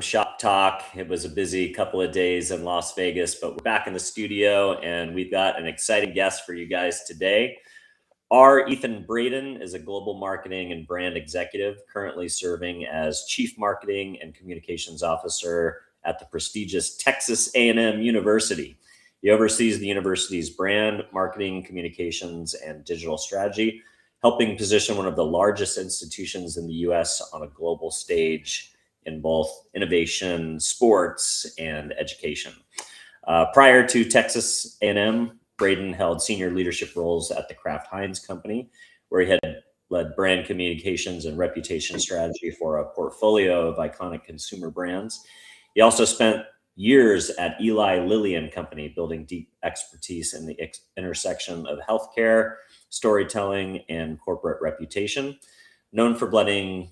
Shop Talk. It was a busy couple of days in Las Vegas, but we're back in the studio and we've got an exciting guest for you guys today. Our Ethan Braden is a global marketing and brand executive, currently serving as Chief Marketing and Communications Officer at the prestigious Texas A&M University. He oversees the university's brand, marketing, communications, and digital strategy, helping position one of the largest institutions in the U.S. on a global stage in both innovation, sports, and education. Prior to Texas A&M, Braden held senior leadership roles at the Kraft Heinz Company, where he had led brand communications and reputation strategy for a portfolio of iconic consumer brands. He also spent years at Eli Lilly and Company, building deep expertise in the intersection of healthcare, storytelling, and corporate reputation. Known for blending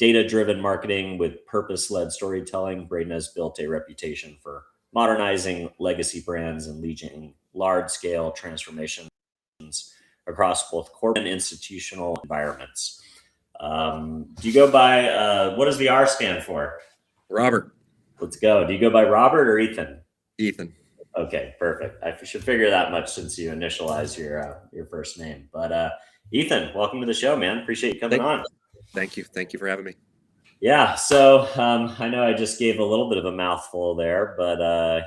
data-driven marketing with purpose-led storytelling, Braden has built a reputation for modernizing legacy brands and leading large-scale transformations across both corporate and institutional environments. Do you go by, what does the R stand for? Robert. Let's go. Do you go by Robert or Ethan? Ethan. Okay, perfect. I should figure that much since you initialize your first name. But Ethan, welcome to the show, man. Appreciate you coming on. Thank you. Thank you for having me. Yeah. So I know I just gave a little bit of a mouthful there, but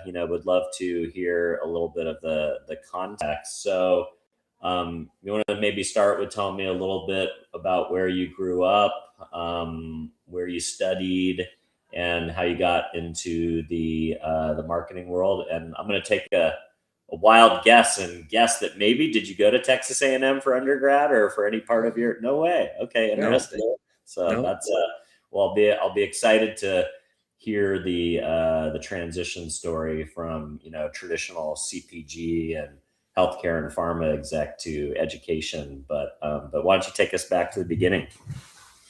would love to hear a little bit of the context. So you want to maybe start with telling me a little bit about where you grew up, where you studied, and how you got into the marketing world. And I'm going to take a wild guess and guess that maybe did you go to Texas A&M for undergrad or for any part of your? No way. Okay, interesting. No. So that's well, I'll be excited to hear the transition story from traditional CPG and healthcare and pharma exec to education. But why don't you take us back to the beginning?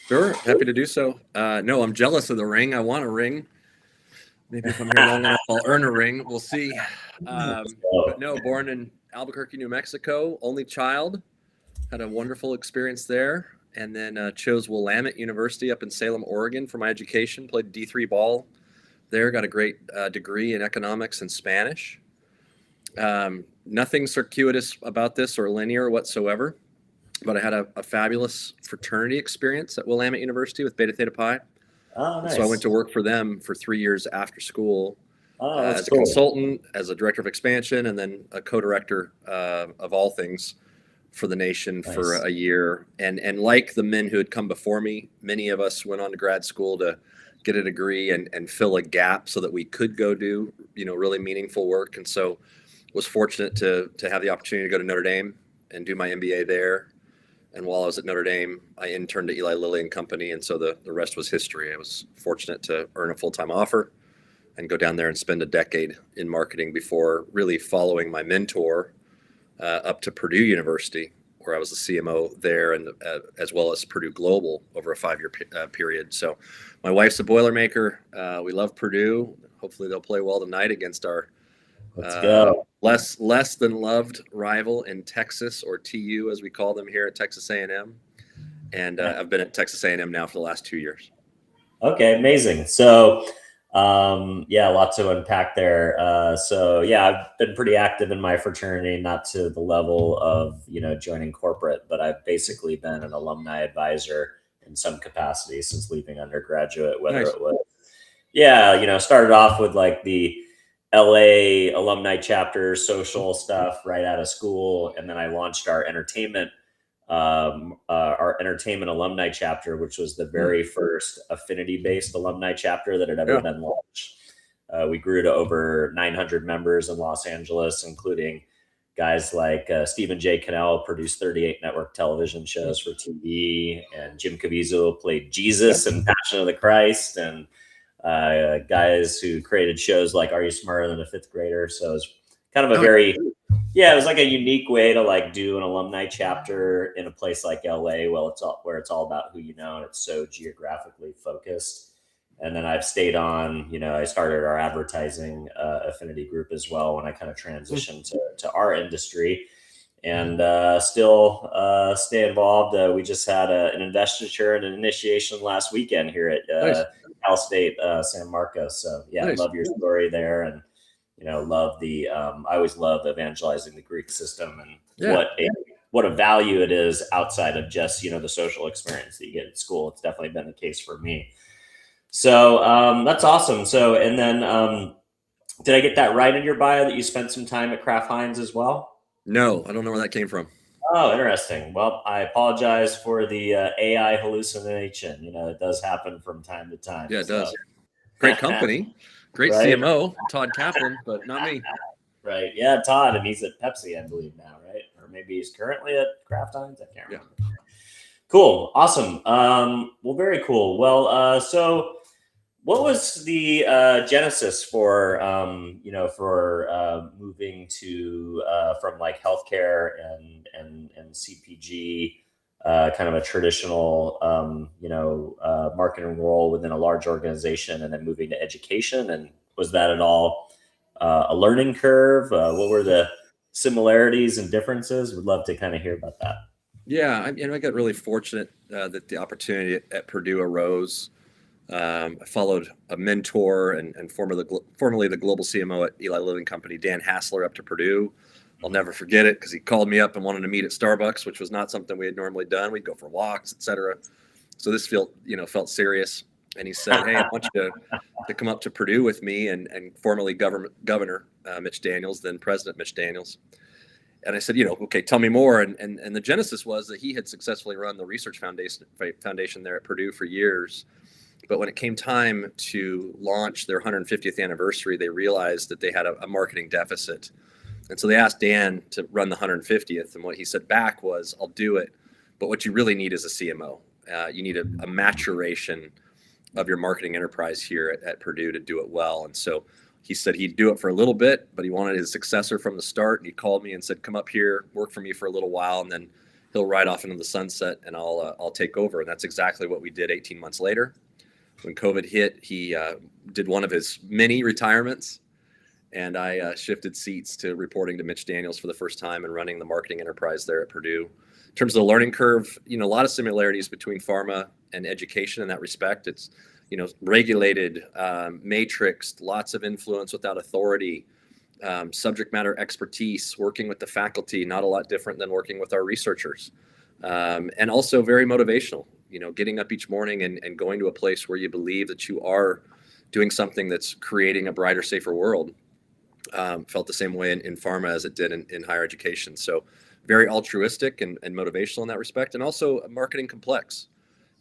Sure, happy to do so. No, I'm jealous of the ring. I want a ring. Maybe if I'm here long enough, I'll earn a ring. We'll see. But no, born in Albuquerque, New Mexico, only child. Had a wonderful experience there. And then chose Willamette University up in Salem, Oregon for my education. Played D3 ball there. Got a great degree in economics and Spanish. Nothing circuitous about this or linear whatsoever. But I had a fabulous fraternity experience at Willamette University with Beta Theta Pi. Oh, nice. So I went to work for them for 3 years after school as a cool. consultant, as a director of expansion, and then a co-director of all things for the nation for a year. And like the men who had come before me, many of us went on to grad school to get a degree and fill a gap so that we could go do really meaningful work. And so was fortunate to have the opportunity to go to Notre Dame and do my MBA there. And while I was at Notre Dame, I interned at Eli Lilly and Company. And so the rest was history. I was fortunate to earn a full-time offer and go down there and spend a decade in marketing before really following my mentor up to Purdue University, where I was the CMO there, and as well as Purdue Global over a 5-year period. So my wife's a Boilermaker. We love Purdue. Hopefully they'll play well tonight against our Let's go. less than loved rival in Texas, or TU as we call them here at Texas A&M. And I've been at Texas A&M now for the last 2 years. Okay, amazing. So lots to unpack there. I've been pretty active in my fraternity, not to the level of joining corporate, but I've basically been an alumni advisor in some capacity since leaving undergraduate. Whether Nice. it was started off with like the LA alumni chapter social stuff right out of school. And then I launched our entertainment alumni chapter, which was the very first affinity-based alumni chapter that had ever been launched. We grew to over 900 members in Los Angeles, including guys like Stephen J. Cannell produced 38 network television shows for TV, and Jim Caviezel played Jesus in Passion of the Christ, and guys who created shows like Are You Smarter Than a Fifth Grader? So it was kind of it was like a unique way to like do an alumni chapter in a place like LA. Well, where it's all about who you know, and it's so geographically focused. And then I've stayed on, I started our advertising affinity group as well when I kind of transitioned to our industry, and still stay involved. We just had an investiture and an initiation last weekend here at Cal State San Marcos. So yeah, Nice. love your story there, and love the. I always love evangelizing the Greek system and what a value it is outside of just the social experience that you get at school. It's definitely been the case for me. So that's awesome. So and then did I get that right in your bio that you spent some time at Kraft Heinz as well? No, I don't know where that came from. Oh, interesting. Well, I apologize for the AI hallucination. It does happen from time to time. Yeah, it does. Great company, great right? CMO, Todd Kaplan, but not me. Right. Yeah, Todd, and he's at Pepsi, I believe now, right? Or maybe he's currently at Kraft Heinz. I can't remember. Yeah. Cool. Awesome. Well, very cool. Well, so what was the genesis for moving to from like healthcare and CPG, kind of a traditional marketing role within a large organization, and then moving to education? And was that at all a learning curve? What were the similarities and differences? We'd love to kind of hear about that. Yeah, I got really fortunate that the opportunity at Purdue arose. I followed a mentor and formerly the global CMO at Eli Lilly and Company, Dan Hassler, up to Purdue. I'll never forget it because he called me up and wanted to meet at Starbucks, which was not something we had normally done. We'd go for walks, etc. So this felt serious. And he said, "Hey, I want you to come up to Purdue with me," and formerly Governor Mitch Daniels, then President Mitch Daniels. And I said, okay, tell me more. And the genesis was that he had successfully run the research foundation there at Purdue for years. But when it came time to launch their 150th anniversary, they realized that they had a marketing deficit. And so they asked Dan to run the 150th. And what he said back was, "I'll do it. But what you really need is a CMO. You need a maturation of your marketing enterprise here at Purdue to do it well." And so he said he'd do it for a little bit, but he wanted his successor from the start. And he called me and said, "Come up here, work for me for a little while, and then he'll ride off into the sunset, and I'll take over." And that's exactly what we did 18 months later. When COVID hit, he did one of his many retirements, and I shifted seats to reporting to Mitch Daniels for the first time and running the marketing enterprise there at Purdue. In terms of the learning curve, a lot of similarities between pharma and education in that respect. It's regulated, matrixed, lots of influence without authority, subject matter expertise, working with the faculty, not a lot different than working with our researchers, and also very motivational. Getting up each morning and going to a place where you believe that you are doing something that's creating a brighter, safer world. Felt the same way in pharma as it did in higher education. So very altruistic and motivational in that respect, and also marketing complex.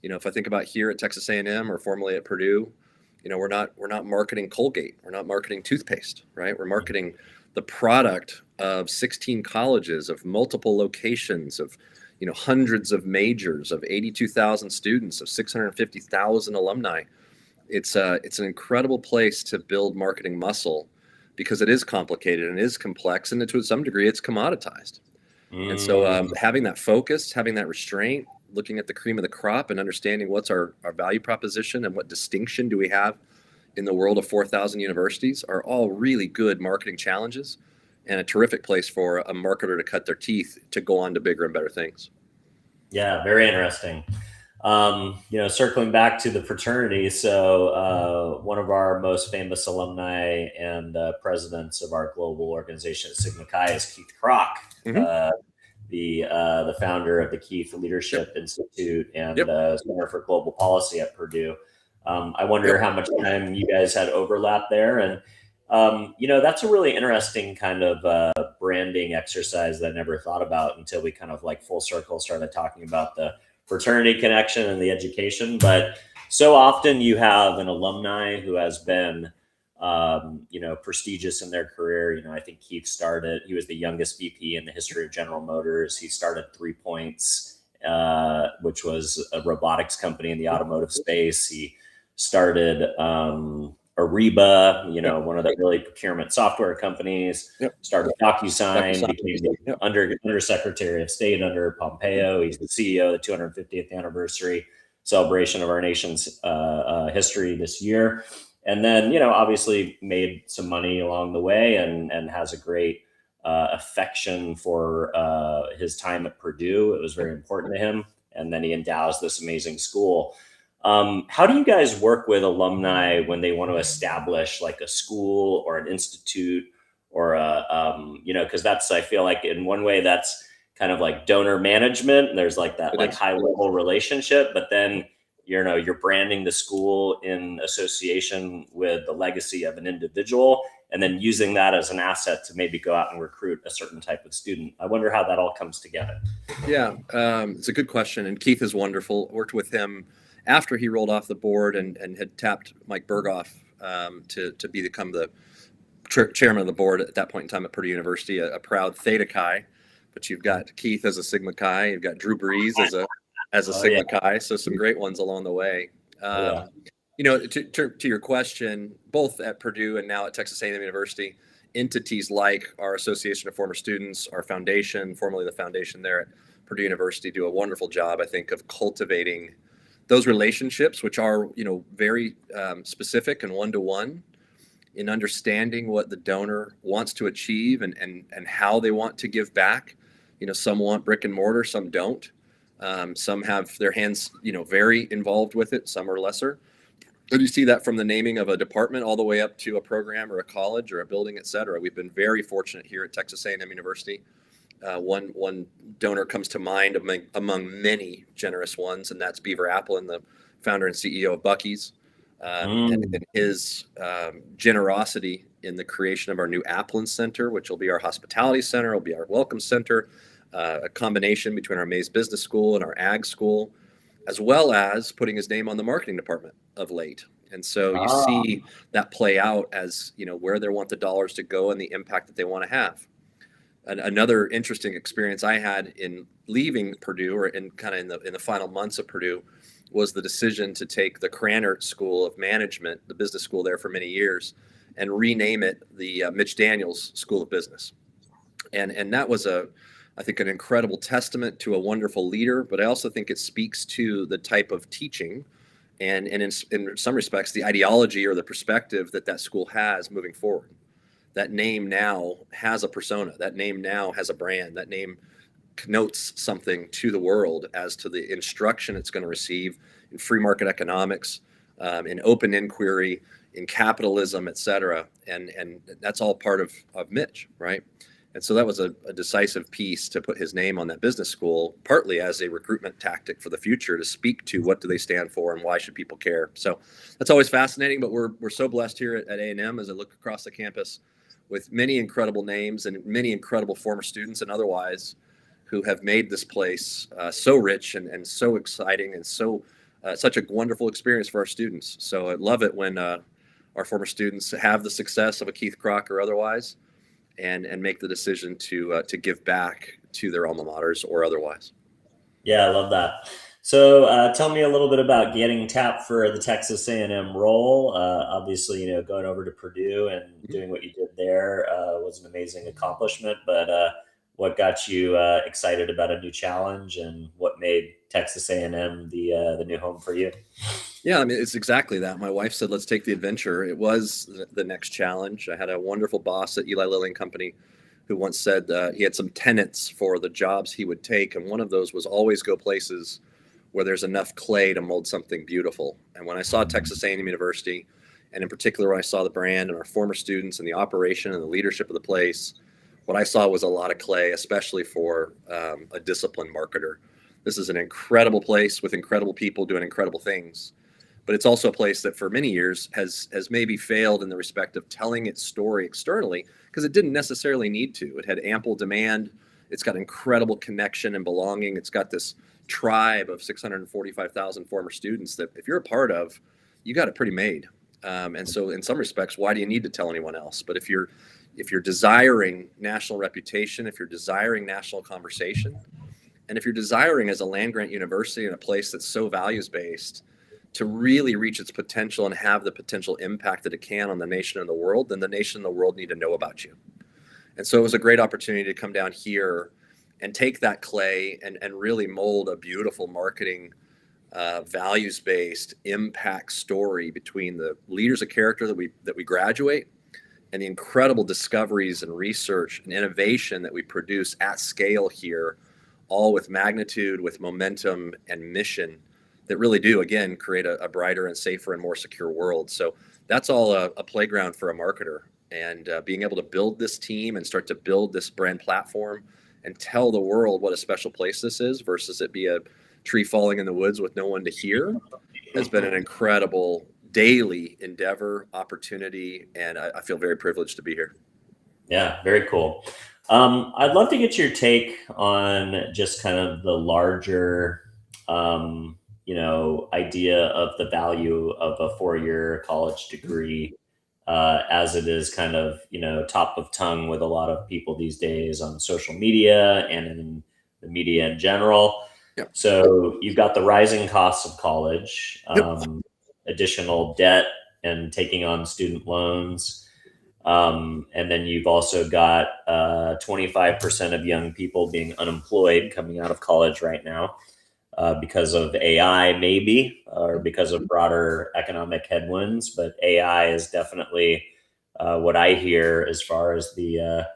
If I think about here at Texas A&M or formerly at Purdue, we're not marketing Colgate. We're not marketing toothpaste, right? We're marketing the product of 16 colleges, of multiple locations, of hundreds of majors, of 82,000 students, of 650,000 alumni. It's an incredible place to build marketing muscle because it is complicated and it is complex, and to some degree it's commoditized. And so having that focus, having that restraint, looking at the cream of the crop and understanding what's our value proposition and what distinction do we have in the world of 4,000 universities are all really good marketing challenges, and a terrific place for a marketer to cut their teeth to go on to bigger and better things. Yeah, very interesting. Circling back to the fraternity. So one of our most famous alumni and presidents of our global organization at Sigma Chi is Keith Kroc, the founder of the Keith Leadership Institute and Center for Global Policy at Purdue. I wonder how much time you guys had overlap there. And that's a really interesting kind of branding exercise that I never thought about until we kind of like full circle started talking about the fraternity connection and the education. But so often you have an alumni who has been, prestigious in their career. I think Keith he was the youngest VP in the history of General Motors. He started 3 Points, which was a robotics company in the automotive space. He started Ariba, one of the early procurement software companies, started DocuSign, became the Undersecretary of State under Pompeo. He's the CEO of the 250th anniversary celebration of our nation's history this year. And then, obviously made some money along the way and has a great affection for his time at Purdue. It was very important to him. And then he endows this amazing school. How do you guys work with alumni when they want to establish like a school or an institute or because I feel like in one way that's kind of like donor management. There's like that It like is. high level relationship, but then you're branding the school in association with the legacy of an individual and then using that as an asset to maybe go out and recruit a certain type of student. I wonder how that all comes together. Yeah, it's a good question. And Keith is wonderful. Worked with him after he rolled off the board and had tapped Mike Berghoff to become the chairman of the board at that point in time at Purdue University, a proud Theta Chi. But you've got Keith as a Sigma Chi, you've got Drew Brees as a Sigma Chi, so some great ones along the way. To your question, both at Purdue and now at Texas A&M University, entities like our Association of Former Students, our foundation, formerly the foundation there at Purdue University, do a wonderful job, I think, of cultivating those relationships, which are very specific and one-to-one in understanding what the donor wants to achieve and how they want to give back. Some want brick and mortar, some don't. Some have their hands, very involved with it. Some are lesser. And you see that from the naming of a department all the way up to a program or a college or a building, et cetera. We've been very fortunate here at Texas A&M University. One donor comes to mind among many generous ones, and that's Beaver Applin, the founder and CEO of Buc-ee's. And his generosity in the creation of our new Applin Center, which will be our hospitality center, will be our welcome center, a combination between our Mays Business School and our Ag School, as well as putting his name on the marketing department of late. And so you see that play out as where they want the dollars to go and the impact that they want to have. Another interesting experience I had in leaving Purdue, or in the final months of Purdue, was the decision to take the Krannert School of Management, the business school there for many years, and rename it the Mitch Daniels School of Business. And that was I think, an incredible testament to a wonderful leader, but I also think it speaks to the type of teaching and in some respects, the ideology or the perspective that school has moving forward. That name now has a persona. That name now has a brand. That name connotes something to the world as to the instruction it's going to receive in free market economics, in open inquiry, in capitalism, et cetera. And that's all part of Mitch, right? And so that was a decisive piece to put his name on that business school, partly as a recruitment tactic for the future to speak to what do they stand for and why should people care. So that's always fascinating, but we're so blessed here at A&M as I look across the campus with many incredible names and many incredible former students and otherwise who have made this place so rich and so exciting and so such a wonderful experience for our students. So I love it when our former students have the success of a Keith Kroc or otherwise, and make the decision to give back to their alma maters or otherwise. Yeah, I love that. So tell me a little bit about getting tapped for the Texas A&M role. Obviously, going over to Purdue and doing what you did there was an amazing accomplishment. But what got you excited about a new challenge, and what made Texas A&M the new home for you? Yeah, I mean, it's exactly that. My wife said, let's take the adventure. It was the next challenge. I had a wonderful boss at Eli Lilly and Company who once said he had some tenets for the jobs he would take. And one of those was always go places where there's enough clay to mold something beautiful. And when I saw Texas A&M University, and in particular when I saw the brand and our former students and the operation and the leadership of the place, what I saw was a lot of clay, especially for a disciplined marketer. This is an incredible place with incredible people doing incredible things. But it's also a place that for many years has maybe failed in the respect of telling its story externally because it didn't necessarily need to. It had ample demand. It's got incredible connection and belonging. It's got this tribe of 645,000 former students that if you're a part of, you got it pretty made. And so in some respects, why do you need to tell anyone else? But if you're desiring national reputation, if you're desiring national conversation, and if you're desiring as a land-grant university in a place that's so values-based to really reach its potential and have the potential impact that it can on the nation and the world, then the nation and the world need to know about you. And so it was a great opportunity to come down here and take that clay and really mold a beautiful marketing, values-based impact story between the leaders of character that we graduate and the incredible discoveries and research and innovation that we produce at scale here, all with magnitude, with momentum and mission that really do, again, create a brighter and safer and more secure world. So that's all a playground for a marketer. And being able to build this team and start to build this brand platform and tell the world what a special place this is versus it be a tree falling in the woods with no one to hear has been an incredible daily endeavor, opportunity, and I feel very privileged to be here. Yeah, very cool. I'd love to get your take on just kind of the larger, idea of the value of a 4-year college degree, as it is kind of, top of tongue with a lot of people these days on social media and in the media in general. Yep. So you've got the rising costs of college, additional debt and taking on student loans. And then you've also got 25% of young people being unemployed coming out of college right now because of AI, maybe, or because of broader economic headwinds. But AI is definitely what I hear as far as the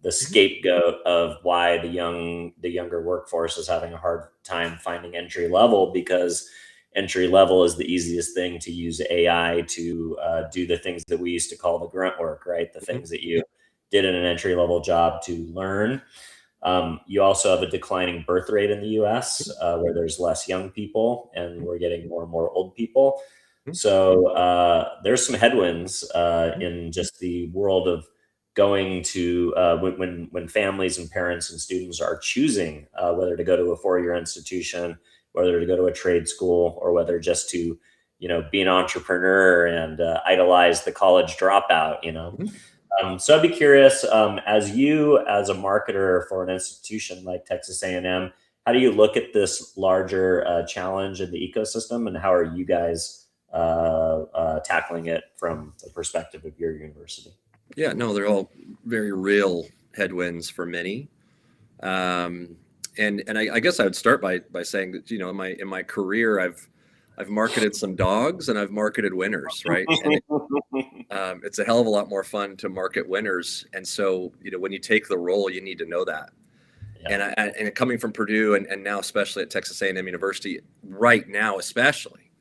scapegoat of why the younger workforce is having a hard time finding entry level, because entry level is the easiest thing to use AI to do the things that we used to call the grunt work, right? The things that you did in an entry level job to learn. You also have a declining birth rate in the US where there's less young people and we're getting more and more old people. So there's some headwinds in just the world of going to when families and parents and students are choosing whether to go to a 4-year institution, whether to go to a trade school, or whether just to, be an entrepreneur and idolize the college dropout, So I'd be curious, as a marketer for an institution like Texas A&M, how do you look at this larger challenge in the ecosystem, and how are you guys tackling it from the perspective of your university? Yeah, no, they're all very real headwinds for many. And I guess I would start by saying that, in my career, I've marketed some dogs and I've marketed winners, right? And it's a hell of a lot more fun to market winners. And so, when you take the role, you need to know that. Yeah. And coming from Purdue and now especially at Texas A&M University, right now especially,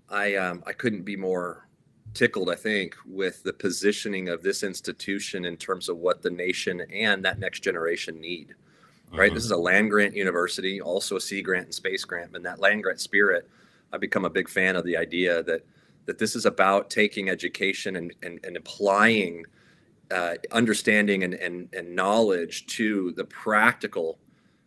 I couldn't be more tickled, I think, with the positioning of this institution in terms of what the nation and that next generation need. Right. This is a land grant university, also a sea grant and space grant. And that land grant spirit, I've become a big fan of the idea that this is about taking education and applying understanding and knowledge to the practical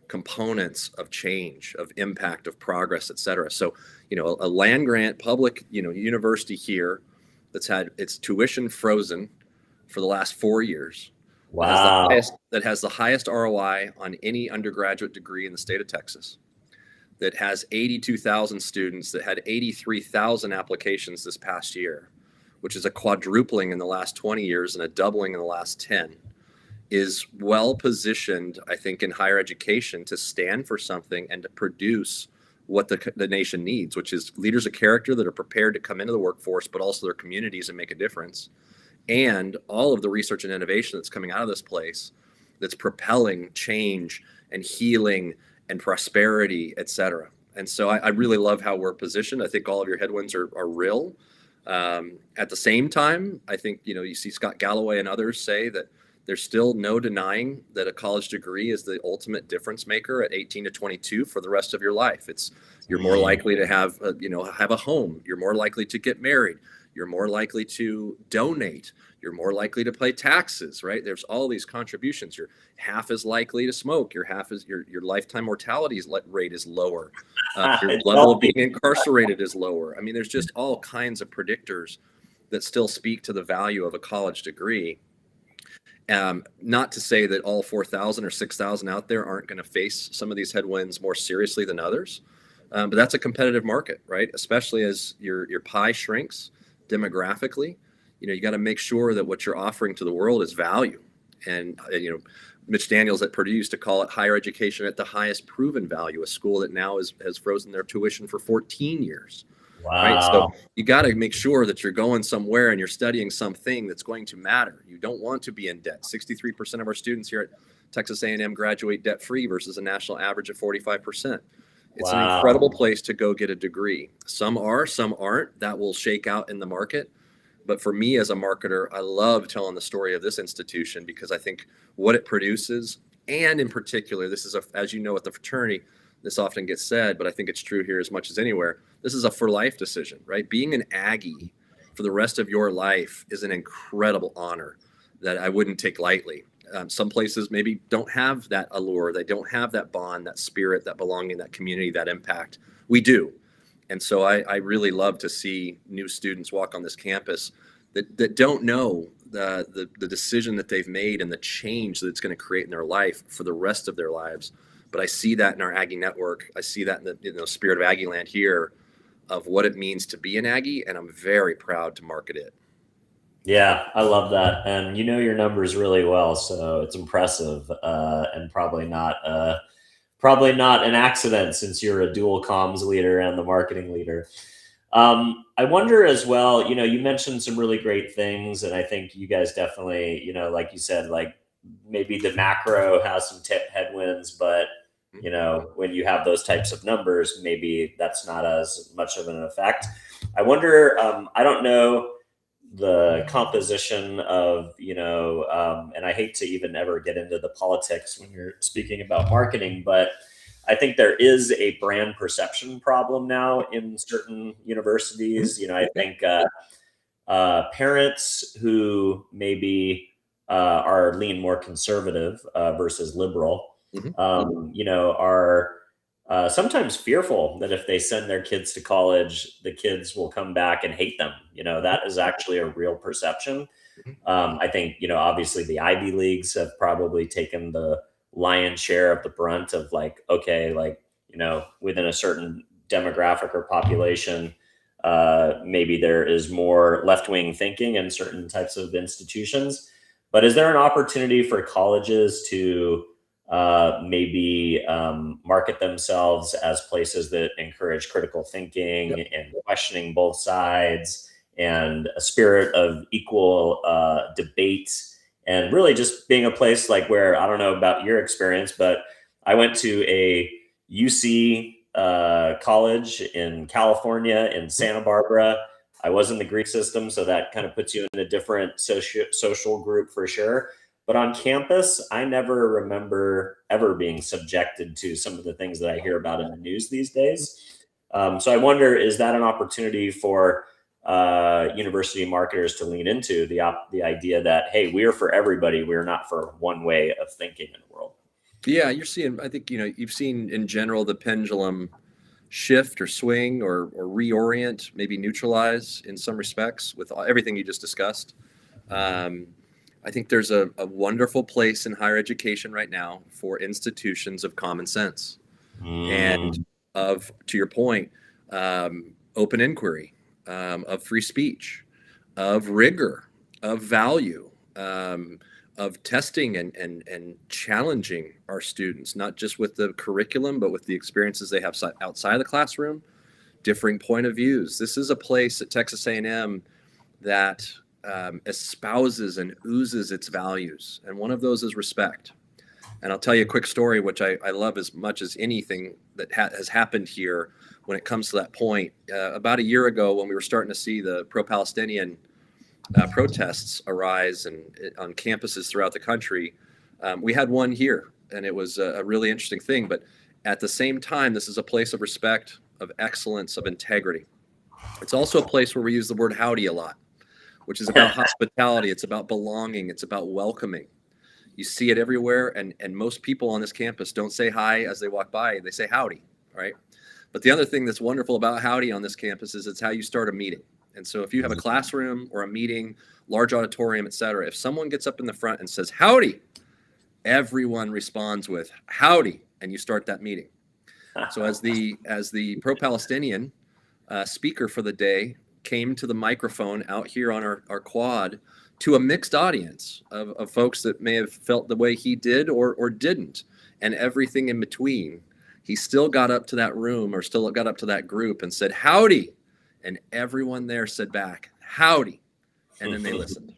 components of change, of impact, of progress, et cetera. So, a land grant public, university here that's had its tuition frozen for the last 4 years. Wow. That has the highest ROI on any undergraduate degree in the state of Texas, that has 82,000 students, that had 83,000 applications this past year, which is a quadrupling in the last 20 years and a doubling in the last 10, is well positioned, I think, in higher education to stand for something and to produce what the nation needs, which is leaders of character that are prepared to come into the workforce, but also their communities and make a difference. And all of the research and innovation that's coming out of this place that's propelling change and healing and prosperity, et cetera. And so I really love how we're positioned. I think all of your headwinds are real. At the same time, I think, you see Scott Galloway and others say that there's still no denying that a college degree is the ultimate difference maker at 18 to 22 for the rest of your life. You're more likely to have a home. You're more likely to get married. You're more likely to donate. You're more likely to pay taxes, right? There's all these contributions. You're half as likely to smoke. Your lifetime mortality rate is lower. Your level of being incarcerated is lower. I mean, there's just all kinds of predictors that still speak to the value of a college degree. Not to say that all 4,000 or 6,000 out there aren't going to face some of these headwinds more seriously than others. But that's a competitive market, right? Especially as your pie shrinks demographically. You got to make sure that what you're offering to the world is value. And Mitch Daniels at Purdue used to call it higher education at the highest proven value, a school that now has frozen their tuition for 14 years. Wow. Right? So you got to make sure that you're going somewhere and you're studying something that's going to matter. You don't want to be in debt. 63% of our students here at Texas A&M graduate debt-free versus a national average of 45%. It's an incredible Wow. place to go get a degree. Some are, some aren't. That will shake out in the market. But for me as a marketer, I love telling the story of this institution because I think what it produces, and in particular, this is as you know, at the fraternity, this often gets said, but I think it's true here as much as anywhere. This is a for life decision, right? Being an Aggie for the rest of your life is an incredible honor that I wouldn't take lightly. Some places maybe don't have that allure. They don't have that bond, that spirit, that belonging, that community, that impact. We do. And so I really love to see new students walk on this campus that don't know the decision that they've made and the change that it's going to create in their life for the rest of their lives. But I see that in our Aggie network. I see that in the spirit of Aggie land here of what it means to be an Aggie, and I'm very proud to market it. Yeah, I love that. And you know your numbers really well, so it's impressive, and probably not an accident since you're a dual comms leader and the marketing leader. I wonder as well, you mentioned some really great things, and I think you guys definitely, like you said, like maybe the macro has some headwinds, but when you have those types of numbers, maybe that's not as much of an effect. I wonder, I don't know the composition of, and I hate to even ever get into the politics when you're speaking about marketing, but I think there is a brand perception problem now in certain universities. I think parents who maybe are lean more conservative versus liberal, are sometimes fearful that if they send their kids to college, the kids will come back and hate them. That is actually a real perception. I think, obviously the Ivy Leagues have probably taken the lion's share of the brunt of like, okay, like, within a certain demographic or population, maybe there is more left-wing thinking in certain types of institutions. But is there an opportunity for colleges to maybe market themselves as places that encourage critical thinking and questioning both sides and a spirit of equal debate, and really just being a place like where, I don't know about your experience, but I went to a UC college in California in Santa Barbara. I was in the Greek system, so that kind of puts you in a different social group for sure. But on campus, I never remember ever being subjected to some of the things that I hear about in the news these days. So I wonder, is that an opportunity for university marketers to lean into the idea that, hey, we're for everybody, we're not for one way of thinking in the world? Yeah, you're seeing, I think, you've seen in general the pendulum shift or swing or reorient, maybe neutralize in some respects with everything you just discussed. I think there's a wonderful place in higher education right now for institutions of common sense and to your point, open inquiry, of free speech, of rigor, of value, of testing and challenging our students, not just with the curriculum, but with the experiences they have outside the classroom, differing point of views. This is a place at Texas A&M that espouses and oozes its values. And one of those is respect. And I'll tell you a quick story, which I love as much as anything that has happened here when it comes to that point. About a year ago, when we were starting to see the pro-Palestinian protests arise on campuses throughout the country, we had one here, and it was a really interesting thing. But at the same time, this is a place of respect, of excellence, of integrity. It's also a place where we use the word howdy a lot, which is about hospitality. It's about belonging. It's about welcoming. You see it everywhere. And most people on this campus don't say hi as they walk by. They say howdy, right? But the other thing that's wonderful about howdy on this campus is it's how you start a meeting. And so if you have a classroom or a meeting, large auditorium, et cetera, if someone gets up in the front and says howdy, everyone responds with howdy, and you start that meeting. So as the pro-Palestinian speaker for the day came to the microphone out here on our quad to a mixed audience of folks that may have felt the way he did or didn't, and everything in between, he still got up to that room or still got up to that group and said, howdy. And everyone there said back, howdy. And then they listened.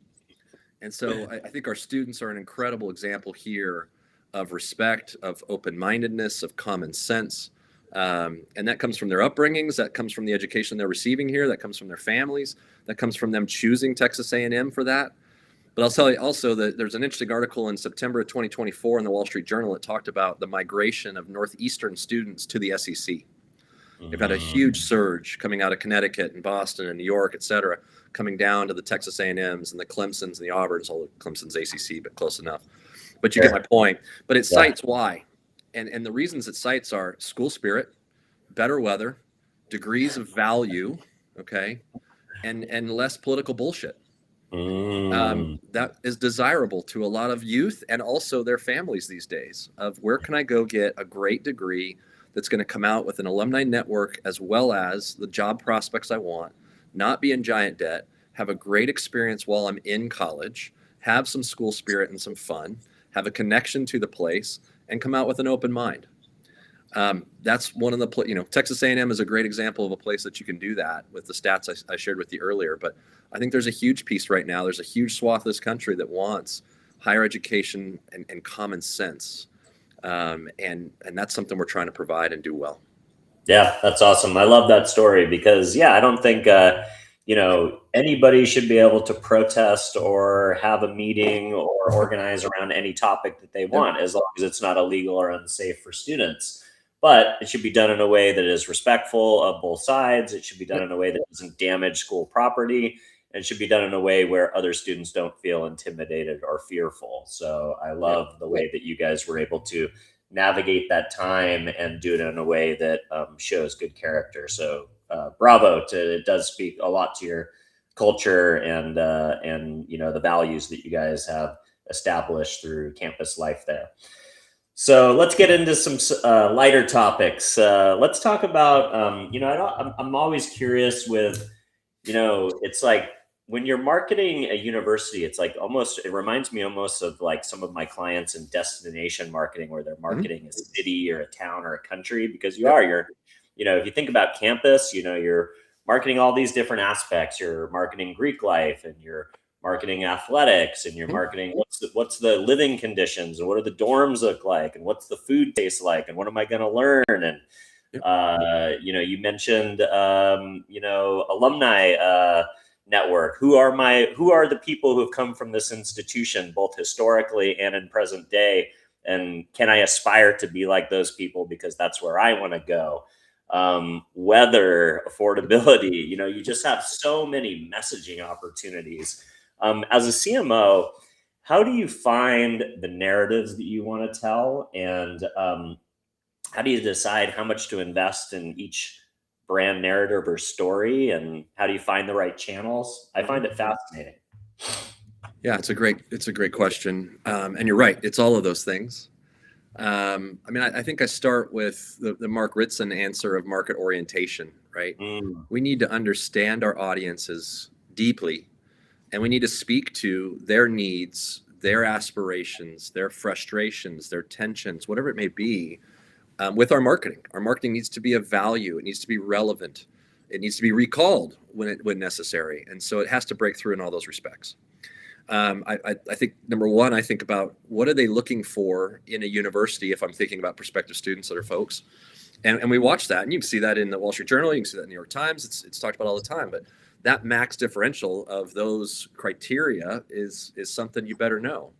And so I think our students are an incredible example here of respect, of open-mindedness, of common sense. And that comes from their upbringings, that comes from the education they're receiving here, that comes from their families, that comes from them choosing Texas A&M for that. But I'll tell you also that there's an interesting article in September of 2024 in the Wall Street Journal that talked about the migration of Northeastern students to the SEC. They've had a huge surge coming out of Connecticut and Boston and New York, et cetera, coming down to the Texas A&Ms and the Clemsons and the Auburns, although Clemson's ACC, but close enough. But you get my point. But it cites why. And the reasons it cites are school spirit, better weather, degrees of value, okay, and less political bullshit. That is desirable to a lot of youth and also their families these days, of where can I go get a great degree that's going to come out with an alumni network as well as the job prospects I want, not be in giant debt, have a great experience while I'm in college, have some school spirit and some fun, have a connection to the place, and come out with an open mind. That's one of the, Texas A&M is a great example of a place that you can do that with the stats I shared with you earlier. But I think there's a huge piece right now. There's a huge swath of this country that wants higher education and common sense. And that's something we're trying to provide and do well. Yeah, that's awesome. I love that story because, I don't think, anybody should be able to protest or have a meeting or organize around any topic that they want, as long as it's not illegal or unsafe for students. But it should be done in a way that is respectful of both sides. It should be done in a way that doesn't damage school property. And it should be done in a way where other students don't feel intimidated or fearful. So I love the way that you guys were able to navigate that time and do it in a way that shows good character. So bravo it does speak a lot to your culture and the values that you guys have established through campus life there. So let's get into some lighter topics. Let's talk about I'm always curious with it's like when you're marketing a university, it's like it reminds me almost of like some of my clients in destination marketing, where they're marketing a city or a town or a country, because you're if you think about campus, you're marketing all these different aspects. You're marketing Greek life, and you're marketing athletics, and you're marketing what's the living conditions, and what do the dorms look like, and what's the food taste like, and what am I going to learn? And you mentioned alumni network. Who are the people who have come from this institution, both historically and in present day, and can I aspire to be like those people because that's where I want to go? Weather, affordability, you just have so many messaging opportunities. As a CMO, how do you find the narratives that you want to tell? And how do you decide how much to invest in each brand narrative or story? And how do you find the right channels? I find it fascinating. Yeah, it's a great question. And you're right. It's all of those things. I think I start with the Mark Ritson answer of market orientation, right? We need to understand our audiences deeply, and we need to speak to their needs, their aspirations, their frustrations, their tensions, whatever it may be, with our marketing. Our marketing needs to be of value. It needs to be relevant. It needs to be recalled when necessary. And so it has to break through in all those respects. I think number one, I think about what are they looking for in a university if I'm thinking about prospective students that are folks. And we watch that, and you can see that in the Wall Street Journal, you can see that in the New York Times, it's talked about all the time, but that max differential of those criteria is something you better know.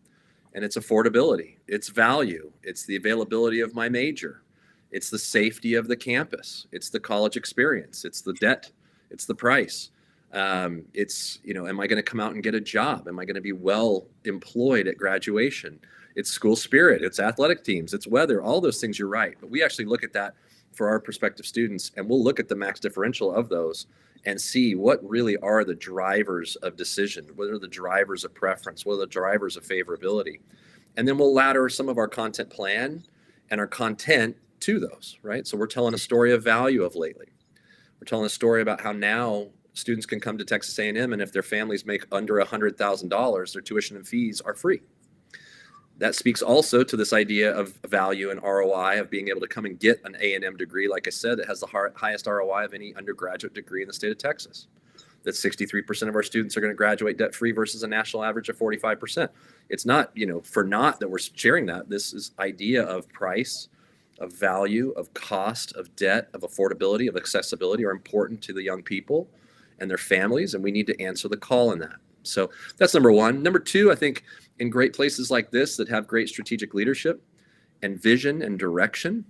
And it's affordability, it's value, it's the availability of my major, it's the safety of the campus, it's the college experience, it's the debt, it's the price. It's, am I going to come out and get a job? Am I going to be well employed at graduation? It's school spirit, it's athletic teams, it's weather, all those things, you're right. But we actually look at that for our prospective students, and we'll look at the max differential of those and see what really are the drivers of decision, what are the drivers of preference, what are the drivers of favorability. And then we'll ladder some of our content plan and our content to those, right? So we're telling a story of value of lately. We're telling a story about how now students can come to Texas A&M, and if their families make under $100,000, their tuition and fees are free. That speaks also to this idea of value and ROI of being able to come and get an A&M degree. Like I said, it has the highest ROI of any undergraduate degree in the state of Texas. That 63% of our students are going to graduate debt-free versus a national average of 45%. It's not, for naught that we're sharing that. This is idea of price of value, of cost, of debt, of affordability, of accessibility are important to the young people and their families, and we need to answer the call in that. So that's number one. Number two, I think in great places like this that have great strategic leadership and vision and direction,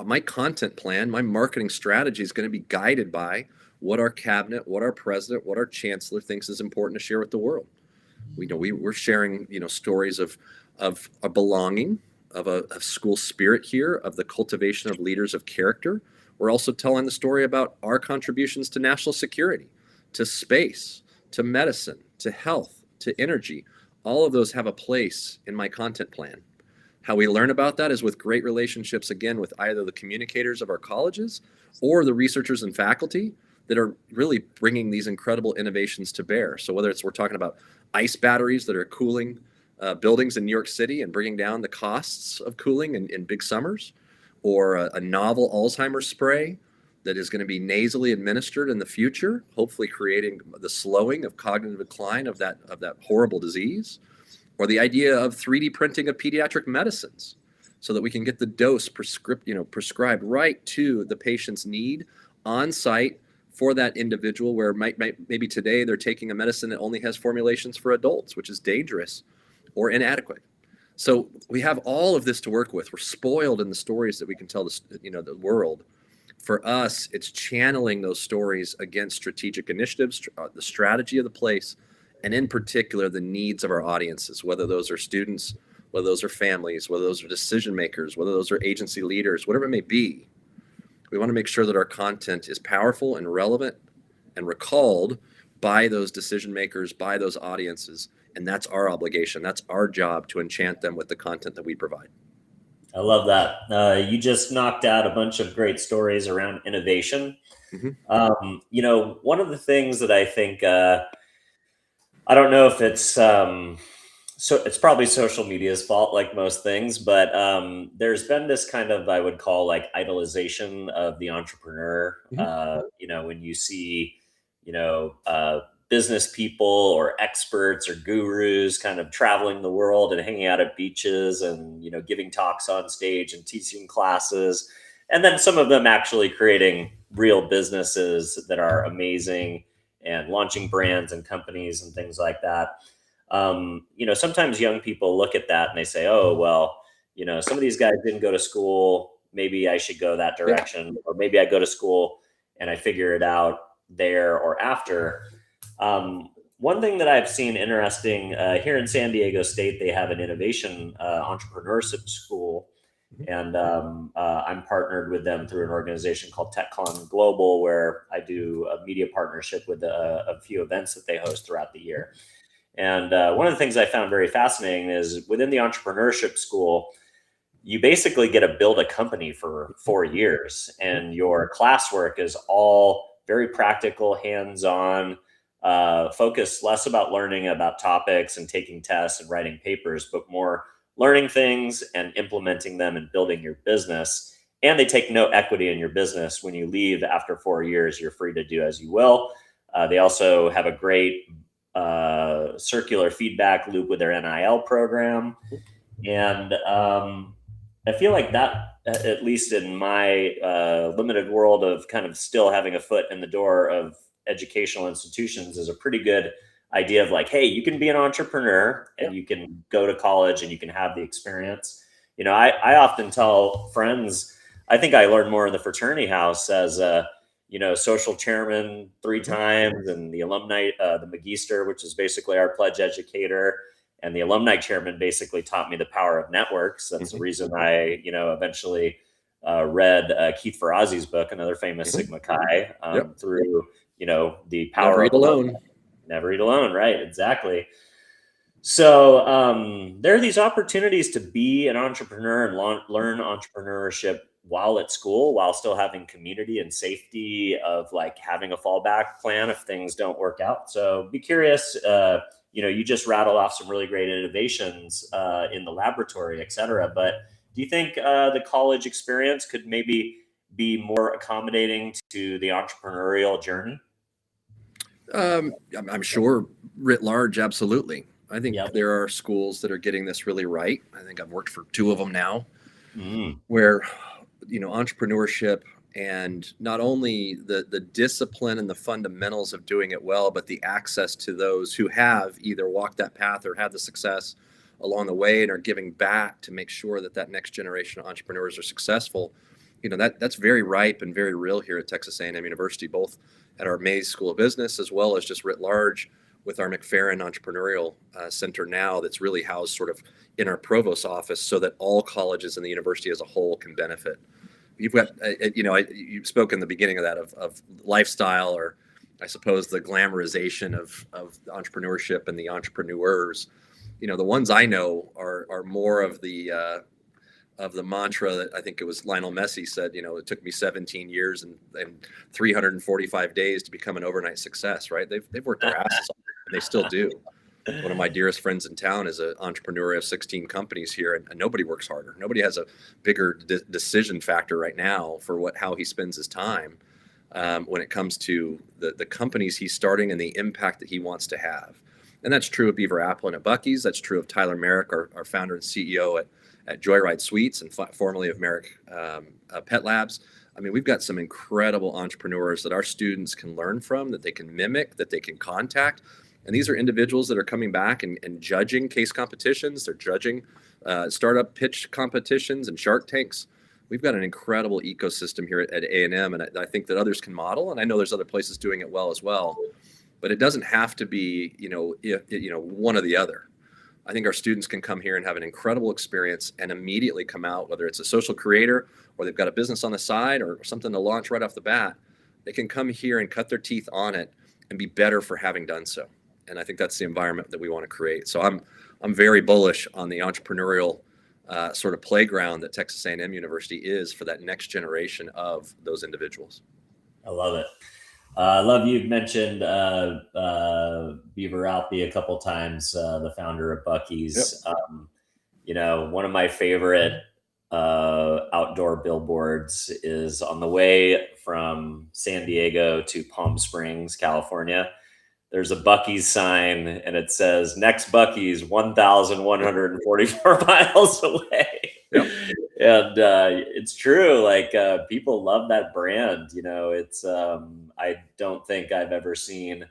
my content plan, my marketing strategy is going to be guided by what our cabinet, what our president, what our chancellor thinks is important to share with the world. We're sharing, stories of a belonging, of a school spirit here, of the cultivation of leaders of character. We're also telling the story about our contributions to national security, to space, to medicine, to health, to energy. All of those have a place in my content plan. How we learn about that is with great relationships, again, with either the communicators of our colleges or the researchers and faculty that are really bringing these incredible innovations to bear. So whether we're talking about ice batteries that are cooling buildings in New York City and bringing down the costs of cooling in big summers, or a novel Alzheimer's spray that is going to be nasally administered in the future, hopefully creating the slowing of cognitive decline of that horrible disease, or the idea of 3D printing of pediatric medicines so that we can get the dose prescribed right to the patient's need on site for that individual, where maybe today they're taking a medicine that only has formulations for adults, which is dangerous or inadequate. So we have all of this to work with. We're spoiled in the stories that we can tell the world. For us, it's channeling those stories against strategic initiatives, the strategy of the place, and in particular, the needs of our audiences, whether those are students, whether those are families, whether those are decision makers, whether those are agency leaders, whatever it may be. We want to make sure that our content is powerful and relevant and recalled by those decision makers, by those audiences. And that's our obligation. That's our job, to enchant them with the content that we provide. I love that. You just knocked out a bunch of great stories around innovation. Mm-hmm. One of the things that I think, I don't know if it's it's probably social media's fault, like most things, but there's been this kind of, I would call, like, idolization of the entrepreneur. When you see, business people or experts or gurus kind of traveling the world and hanging out at beaches and, giving talks on stage and teaching classes. And then some of them actually creating real businesses that are amazing and launching brands and companies and things like that. Sometimes young people look at that and they say, oh, well, some of these guys didn't go to school. Maybe I should go that direction, or maybe I go to school and I figure it out there or after. One thing that I've seen interesting here in San Diego State, they have an innovation entrepreneurship school. And I'm partnered with them through an organization called TechCon Global, where I do a media partnership with a few events that they host throughout the year. And one of the things I found very fascinating is within the entrepreneurship school, you basically get to build a company for 4 years, and your classwork is all very practical, hands-on, focused less about learning about topics and taking tests and writing papers, but more learning things and implementing them and building your business. And they take no equity in your business. When you leave after 4 years, you're free to do as you will. They also have a great circular feedback loop with their NIL program. And I feel like that, at least in my limited world of kind of still having a foot in the door of educational institutions, is a pretty good idea of, like, hey, you can be an entrepreneur and you can go to college and you can have the experience. I often tell friends, I think I learned more in the fraternity house as a social chairman 3 times, and the alumni, the magister, which is basically our pledge educator, and the alumni chairman basically taught me the power of networks. That's the reason I, eventually read Keith Ferrazzi's book, another famous Sigma Chi, through, the power Never of eat alone. Never eat alone. Right. Exactly. So there are these opportunities to be an entrepreneur and learn entrepreneurship while at school, while still having community and safety of, like, having a fallback plan if things don't work out. So be curious. You just rattled off some really great innovations in the laboratory, et cetera. But do you think the college experience could maybe be more accommodating to the entrepreneurial journey? I'm sure writ large, absolutely. I think there are schools that are getting this really right. I think I've worked for 2 of them now. Mm. where, entrepreneurship and not only the discipline and the fundamentals of doing it well, but the access to those who have either walked that path or had the success along the way and are giving back to make sure that next generation of entrepreneurs are successful. That's very ripe and very real here at Texas A&M University, both at our Mays School of Business as well as just writ large with our McFerrin Entrepreneurial Center now, that's really housed sort of in our provost office so that all colleges and the university as a whole can benefit. You've got, you spoke in the beginning of that of lifestyle, or I suppose the glamorization of entrepreneurship and the entrepreneurs. The ones I know are more of the mantra that I think it was Lionel Messi said, it took me 17 years and 345 days to become an overnight success, right? They've worked their asses off, and they still do. One of my dearest friends in town is an entrepreneur of 16 companies here, and nobody works harder. Nobody has a bigger decision factor right now for how he spends his time when it comes to the companies he's starting and the impact that he wants to have. And that's true of Beaver Apple and at Buc-ee's. That's true of Tyler Merrick, our founder and CEO at Joyride Sweets and formerly of Merrick Pet Labs. I mean, we've got some incredible entrepreneurs that our students can learn from, that they can mimic, that they can contact. And these are individuals that are coming back and judging case competitions. They're judging startup pitch competitions and Shark Tanks. We've got an incredible ecosystem here at A&M, and I think that others can model. And I know there's other places doing it well as well. But it doesn't have to be, one or the other. I think our students can come here and have an incredible experience and immediately come out, whether it's a social creator or they've got a business on the side or something to launch right off the bat. They can come here and cut their teeth on it and be better for having done so. And I think that's the environment that we want to create. So I'm very bullish on the entrepreneurial sort of playground that Texas A&M University is for that next generation of those individuals. I love it. I love you've mentioned Beaver Alfie a couple times, the founder of Buc-ee's. Yep. One of my favorite outdoor billboards is on the way from San Diego to Palm Springs, California. There's a Buc-ee's sign, and it says, "Next Buc-ee's 1,144 miles away." Yep. And it's true. Like people love that brand. It's I don't think I've ever seen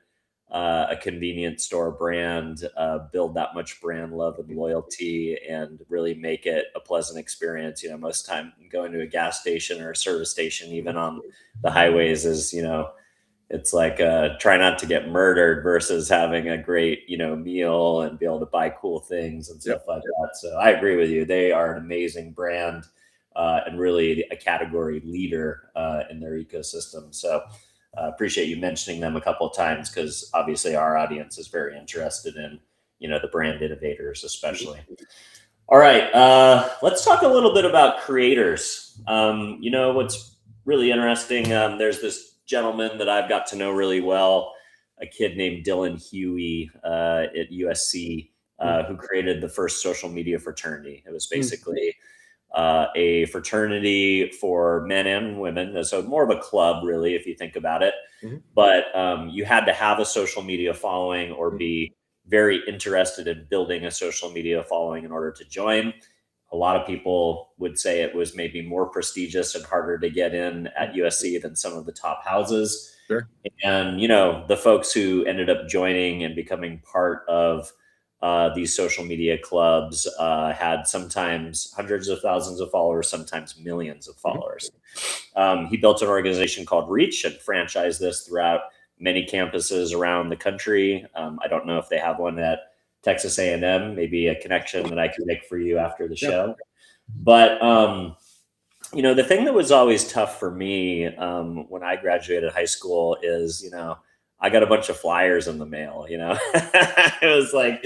a convenience store brand build that much brand love and loyalty and really make it a pleasant experience. Most time going to a gas station or a service station, even on the highways, is it's like try not to get murdered versus having a great, meal and be able to buy cool things and stuff like that. So I agree with you. They are an amazing brand and really a category leader in their ecosystem. So appreciate you mentioning them a couple of times because obviously our audience is very interested in, the brand innovators, especially. All right. Let's talk a little bit about creators. What's really interesting. There's this gentleman that I've got to know really well, a kid named Dylan Huey at USC, who created the first social media fraternity. It was basically a fraternity for men and women, so more of a club, really, if you think about it. Mm-hmm. But you had to have a social media following or be very interested in building a social media following in order to join. A lot of people would say it was maybe more prestigious and harder to get in at USC than some of the top houses. Sure. And, the folks who ended up joining and becoming part of these social media clubs had sometimes hundreds of thousands of followers, sometimes millions of followers. Mm-hmm. He built an organization called Reach and franchised this throughout many campuses around the country. I don't know if they have one at Texas A&M, maybe a connection that I can make for you after the show. But, the thing that was always tough for me when I graduated high school is, I got a bunch of flyers in the mail, I was like,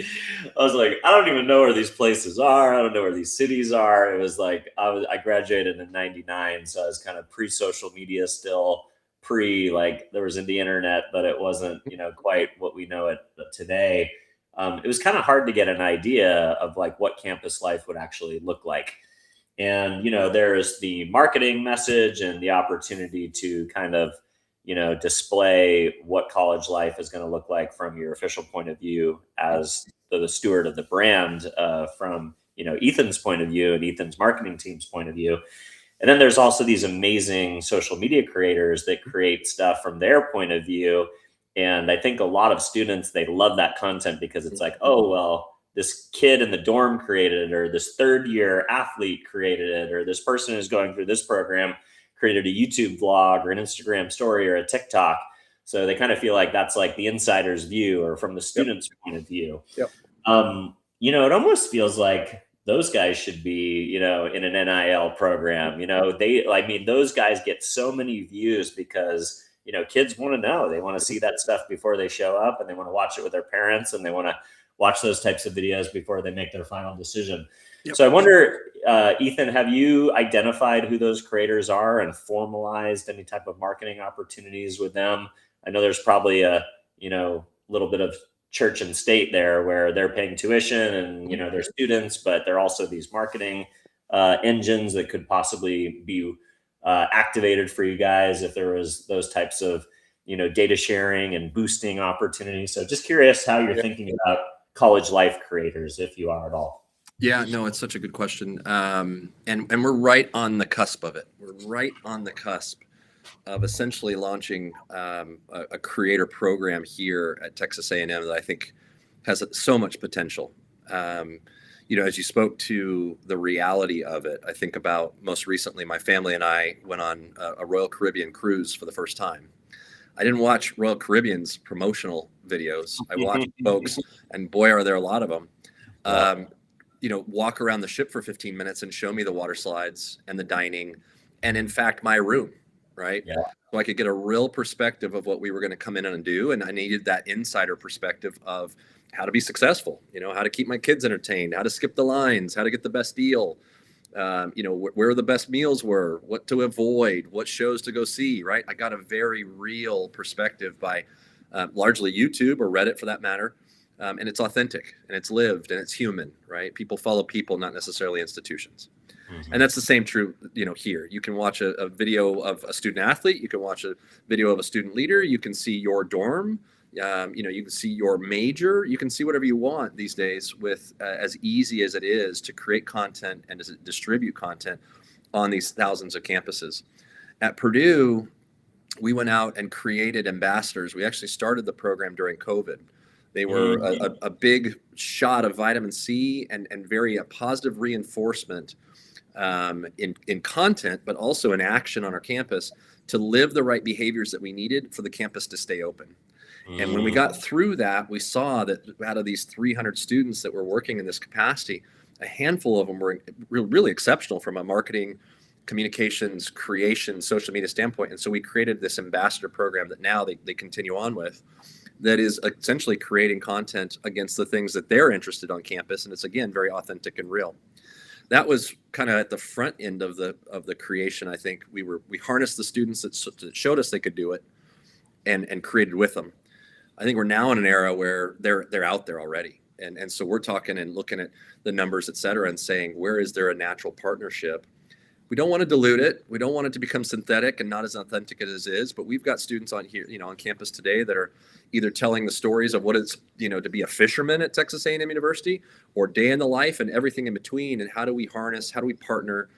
I don't even know where these places are. I don't know where these cities are. It was like, I graduated in 99. So I was kind of pre-social media still, there was the internet, but it wasn't, quite what we know it today. It was kind of hard to get an idea of what campus life would actually look like. And, there's the marketing message and the opportunity to kind of, display what college life is going to look like from your official point of view as the steward of the brand from, Ethan's point of view and Ethan's marketing team's point of view. And then there's also these amazing social media creators that create stuff from their point of view. And I think a lot of students, they love that content because it's like, oh, well, this kid in the dorm created it, or this third year athlete created it, or this person who's going through this program created a YouTube vlog or an Instagram story or a TikTok. So they kind of feel like that's like the insider's view or from the student's point of view. Yep. It almost feels like those guys should be, in an NIL program. Those guys get so many views because, kids want to know. They want to see that stuff before they show up, and they want to watch it with their parents, and they want to watch those types of videos before they make their final decision. Yep. So I wonder, Ethan, have you identified who those creators are and formalized any type of marketing opportunities with them? I know there's probably a, little bit of church and state there where they're paying tuition and, they're students, but they're also these marketing engines that could possibly be activated for you guys if there was those types of, data sharing and boosting opportunities. So just curious how you're thinking about college life creators, if you are at all. Yeah, no, it's such a good question. And we're right on the cusp of it. We're right on the cusp of essentially launching a creator program here at Texas A&M that I think has so much potential. As you spoke to the reality of it, I think about most recently, my family and I went on a Royal Caribbean cruise for the first time. I didn't watch Royal Caribbean's promotional videos. I watched folks, and boy, are there a lot of them. Walk around the ship for 15 minutes and show me the water slides and the dining, and in fact, my room, right? Yeah. So I could get a real perspective of what we were going to come in and do. And I needed that insider perspective of how to be successful, how to keep my kids entertained, how to skip the lines, how to get the best deal, where the best meals were, what to avoid, what shows to go see, right? I got a very real perspective by largely YouTube or Reddit for that matter. And it's authentic and it's lived and it's human, right? People follow people, not necessarily institutions. Mm-hmm. And that's the same true, here. You can watch a video of a student athlete. You can watch a video of a student leader. You can see your dorm. You can see your major. You can see whatever you want these days with as easy as it is to create content and to distribute content on these thousands of campuses. At Purdue, we went out and created ambassadors. We actually started the program during COVID. They were a big shot of vitamin C and very positive reinforcement in content, but also in action on our campus to live the right behaviors that we needed for the campus to stay open. And when we got through that, we saw that out of these 300 students that were working in this capacity, a handful of them were really exceptional from a marketing, communications, creation, social media standpoint. And so we created this ambassador program that now they continue on with, that is essentially creating content against the things that they're interested on campus. And it's, again, very authentic and real. That was kind of at the front end of the creation. I think we harnessed the students that showed us they could do it and created with them. I think we're now in an era where they're out there already. And so we're talking and looking at the numbers, et cetera, and saying, where is there a natural partnership? We don't want to dilute it. We don't want it to become synthetic and not as authentic as it is. But we've got students on here, on campus today that are either telling the stories of what it's, to be a fisherman at Texas A&M University, or day in the life and everything in between. And how do we harness? How do we partner?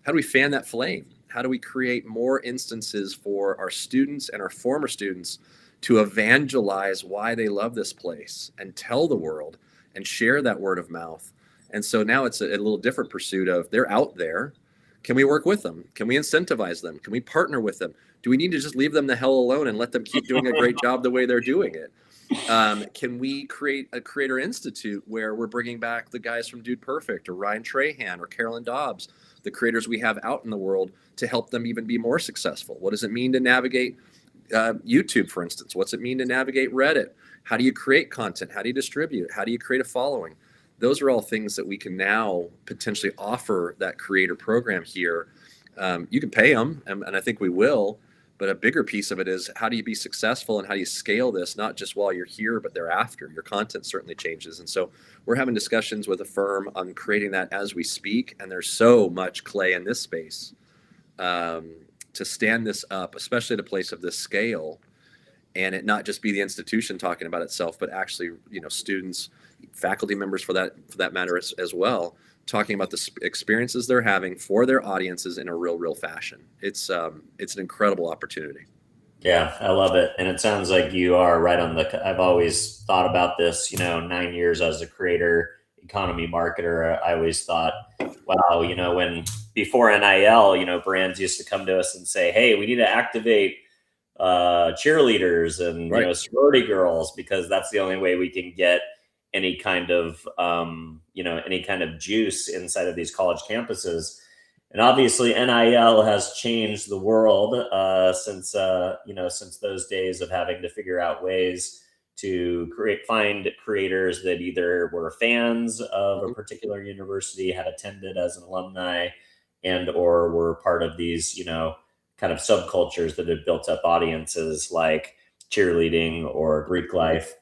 How do we fan that flame? How do we create more instances for our students and our former students to evangelize why they love this place and tell the world and share that word of mouth? And so now it's a little different pursuit of, they're out there. Can we work with them? Can we incentivize them? Can we partner with them? Do we need to just leave them the hell alone and let them keep doing a great job the way they're doing it? Can we create a Creator Institute where we're bringing back the guys from Dude Perfect or Ryan Trahan or Carolyn Dobbs, the creators we have out in the world, to help them even be more successful? What does it mean to navigate YouTube, for instance? What's it mean to navigate Reddit? How do you create content? How do you distribute? How do you create a following? Those are all things that we can now potentially offer that creator program here. You can pay them, and I think we will, but a bigger piece of it is, how do you be successful and how do you scale this, not just while you're here, but thereafter? Your content certainly changes. And so we're having discussions with a firm on creating that as we speak. And there's so much clay in this space to stand this up, especially at a place of this scale, and it not just be the institution talking about itself, but actually, students, faculty members for that matter as well, talking about the experiences they're having for their audiences in a real fashion. It's an incredible opportunity. Yeah, I love it. And it sounds like you are right on the, I've always thought about this, 9 years as a creator, economy marketer. I always thought, wow, when before NIL, brands used to come to us and say, hey, we need to activate cheerleaders and, Right. sorority girls, because that's the only way we can get any kind of, any kind of juice inside of these college campuses. And obviously, NIL has changed the world since those days of having to figure out ways to find creators that either were fans of a particular university, had attended as an alumni, and or were part of these, kind of subcultures that had built up audiences like cheerleading or Greek life.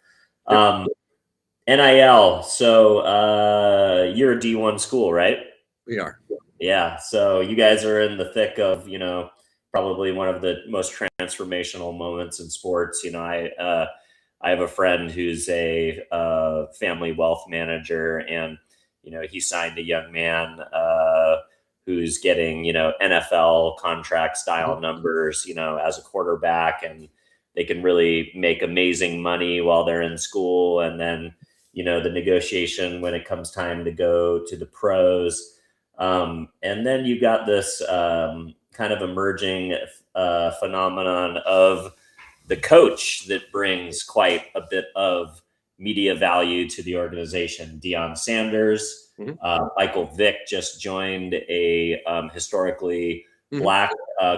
NIL. So you're a D1 school, right? We are. Yeah. So you guys are in the thick of, probably one of the most transformational moments in sports. I have a friend who's a family wealth manager, and, he signed a young man who's getting, NFL contract style numbers, as a quarterback, and they can really make amazing money while they're in school. And then, the negotiation when it comes time to go to the pros. And then you got this kind of emerging phenomenon of the coach that brings quite a bit of media value to the organization. Deion Sanders, Michael Vick just joined a historically Black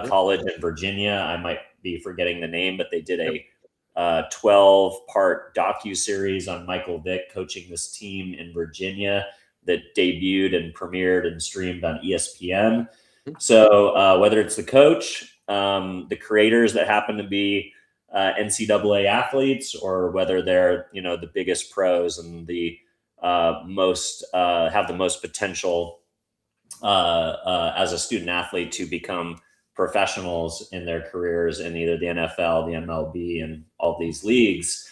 college in Virginia. I might be forgetting the name, but they did a 12-part docu-series on Michael Vick coaching this team in Virginia that debuted and premiered and streamed on ESPN. So whether it's the coach, the creators that happen to be NCAA athletes, or whether they're, the biggest pros and the most have the most potential as a student athlete to become professionals in their careers in either the NFL, the MLB, and all these leagues.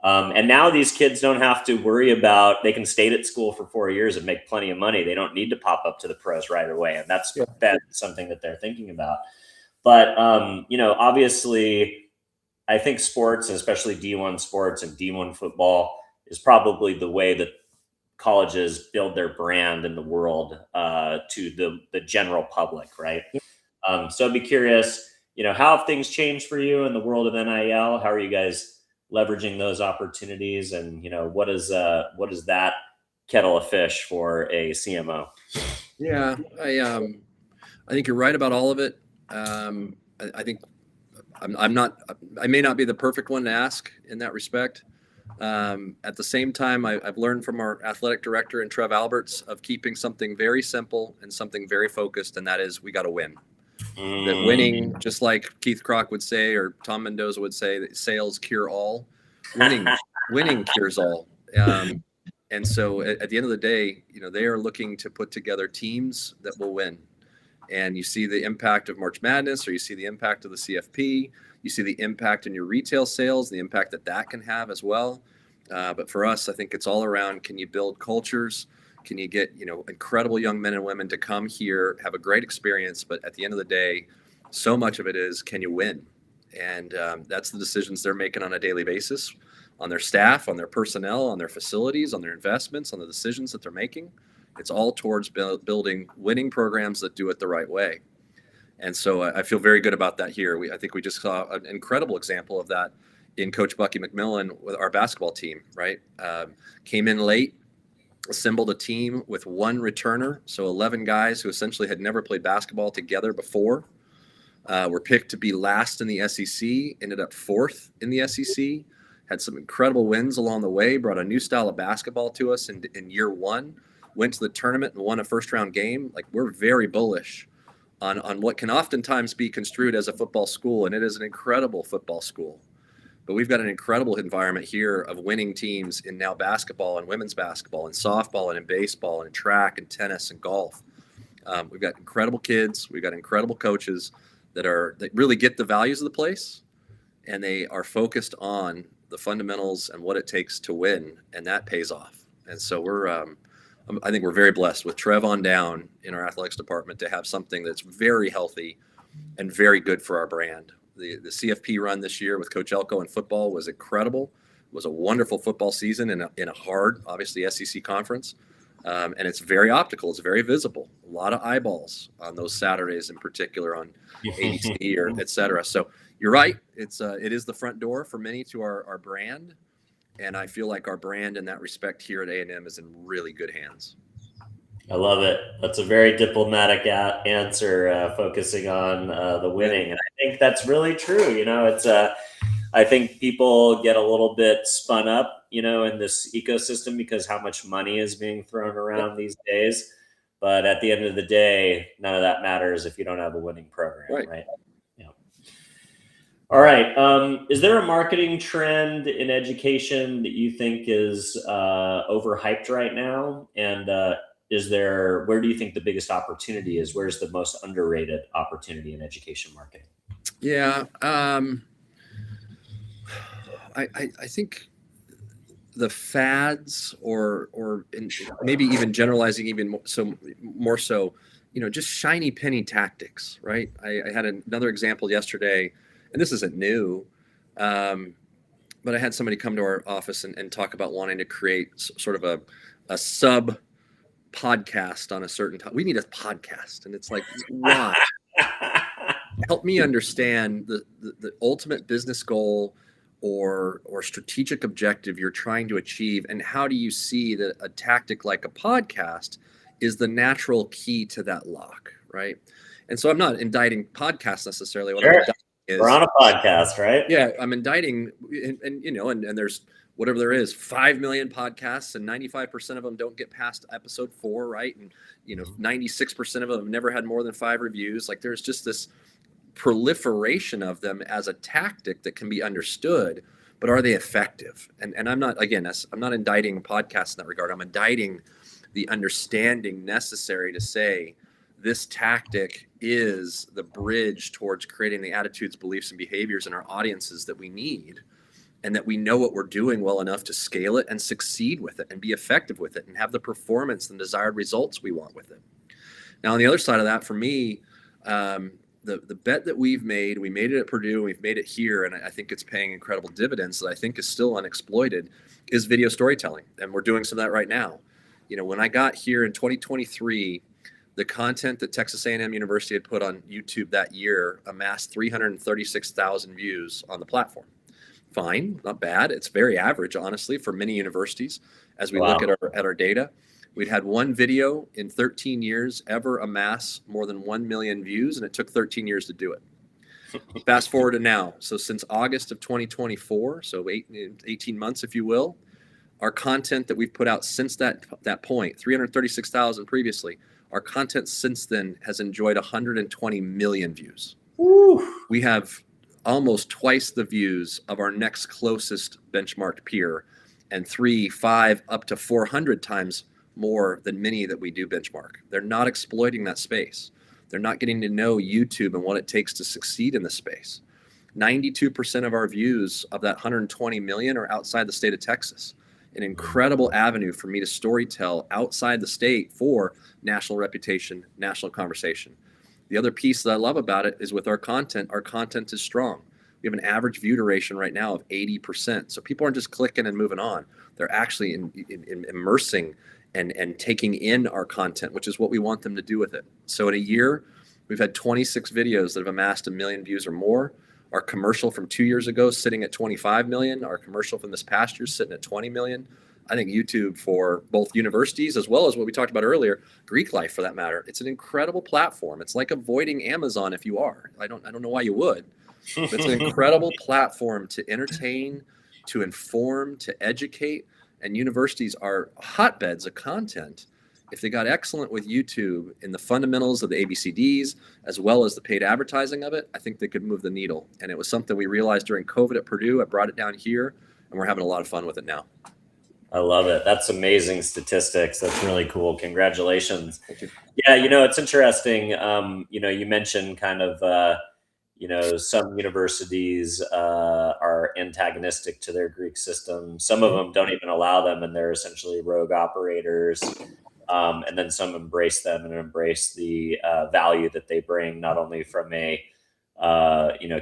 And now these kids don't have to worry about, they can stay at school for 4 years and make plenty of money. They don't need to pop up to the pros right away. And that's something that they're thinking about. But, obviously, I think sports, especially D1 sports and D1 football, is probably the way that colleges build their brand in the world to the general public, right? So I'd be curious, how have things changed for you in the world of NIL? How are you guys leveraging those opportunities? And, what is that kettle of fish for a CMO? Yeah, I think you're right about all of it. I think I may not be the perfect one to ask in that respect. At the same time, I've learned from our athletic director and Trev Alberts of keeping something very simple and something very focused, and that is we got to win. That winning, just like Keith Kroc would say, or Tom Mendoza would say, that sales cure all. Winning cures all. And so at the end of the day, they are looking to put together teams that will win. And you see the impact of March Madness, or you see the impact of the CFP. You see the impact in your retail sales, the impact that can have as well. But for us, I think it's all around, can you build cultures? Can you get, incredible young men and women to come here, have a great experience? But at the end of the day, so much of it is, can you win? And that's the decisions they're making on a daily basis, on their staff, on their personnel, on their facilities, on their investments, on the decisions that they're making. It's all towards building winning programs that do it the right way. And so I feel very good about that here. I think we just saw an incredible example of that in Coach Bucky McMillan with our basketball team, right? Came in late, assembled a team with one returner. So 11 guys who essentially had never played basketball together before were picked to be last in the SEC, ended up fourth in the SEC, had some incredible wins along the way, brought a new style of basketball to us in year one, went to the tournament and won a first round game. Like, we're very bullish on what can oftentimes be construed as a football school, and it is an incredible football school. But we've got an incredible environment here of winning teams in now basketball and women's basketball and softball and in baseball and in track and tennis and golf. We've got incredible kids. We've got incredible coaches that really get the values of the place. and they are focused on the fundamentals and what it takes to win, and that pays off. And so I think we're very blessed with Trev on down in our athletics department to have something that's very healthy and very good for our brand. The CFP run this year with Coach Elko in football was incredible. It was a wonderful football season in a hard, obviously, SEC conference. And it's very optical. It's very visible. A lot of eyeballs on those Saturdays in particular on ABC or et cetera. So you're right. It is the front door for many to our brand. And I feel like our brand in that respect here at A&M is in really good hands. I love it. That's a very diplomatic answer, focusing on the winning. And I think that's really true. It's I think people get a little bit spun up, in this ecosystem because how much money is being thrown around these days. But at the end of the day, none of that matters if you don't have a winning program, right? All right. Is there a marketing trend in education that you think is overhyped right now? And where do you think the biggest opportunity is? Where's the most underrated opportunity in education marketing? Yeah. I think the fads or maybe even generalizing even more so, just shiny penny tactics, right? I had another example yesterday, and this isn't new, but I had somebody come to our office and talk about wanting to create sort of a sub podcast on a certain topic. We need a podcast. And it's like, why? Help me understand the ultimate business goal or strategic objective you're trying to achieve, and how do you see that a tactic like a podcast is the natural key to that lock, right? And so I'm not indicting podcasts necessarily. What sure. We're on a podcast, right? Yeah, I'm indicting, and there's whatever there is, 5 million podcasts, and 95% of them don't get past episode 4, right? And 96% of them have never had more than 5 reviews. Like, there's just this proliferation of them as a tactic that can be understood, but are they effective? And I'm not indicting podcasts in that regard. I'm indicting the understanding necessary to say this tactic is the bridge towards creating the attitudes, beliefs, and behaviors in our audiences that we need, and that we know what we're doing well enough to scale it and succeed with it and be effective with it and have the performance and desired results we want with it. Now, on the other side of that, for me, the bet that we made it at Purdue, and we've made it here, and I think it's paying incredible dividends that I think is still unexploited, is video storytelling. And we're doing some of that right now. When I got here in 2023, the content that Texas A&M University had put on YouTube that year amassed 336,000 views on the platform. Fine, not bad. It's very average, honestly, for many universities. As we look at our data, we'd had one video in 13 years ever amass more than 1 million views, and it took 13 years to do it. Fast forward to now. So since August of 2024, so 18 months, if you will, our content that we've put out since that point, 336,000 previously, our content since then has enjoyed 120 million views. Woo. We have almost twice the views of our next closest benchmarked peer, and 3, 5, up to 400 times more than many that we do benchmark. They're not exploiting that space. They're not getting to know YouTube and what it takes to succeed in the space. 92% of our views of that 120 million are outside the state of Texas. An incredible avenue for me to storytell outside the state for national reputation, national conversation. The other piece that I love about it is with our content is strong. We have an average view duration right now of 80%. So people aren't just clicking and moving on. They're actually immersing and taking in our content, which is what we want them to do with it. So in a year, we've had 26 videos that have amassed 1 million views or more. Our commercial from 2 years ago is sitting at 25 million. Our commercial from this past year is sitting at 20 million. I think YouTube, for both universities as well as what we talked about earlier, Greek life for that matter, it's an incredible platform. It's like avoiding Amazon if you are. I don't know why you would. But it's an incredible platform to entertain, to inform, to educate. And universities are hotbeds of content. If they got excellent with YouTube in the fundamentals of the ABCDs, as well as the paid advertising of it, I think they could move the needle. And it was something we realized during COVID at Purdue. I brought it down here, and we're having a lot of fun with it now. I love it. That's amazing statistics. That's really cool. Congratulations. Thank you. Yeah, it's interesting. You mentioned kind of, some universities are antagonistic to their Greek system. Some of them don't even allow them, and they're essentially rogue operators. And then some embrace them and embrace the value that they bring, not only from a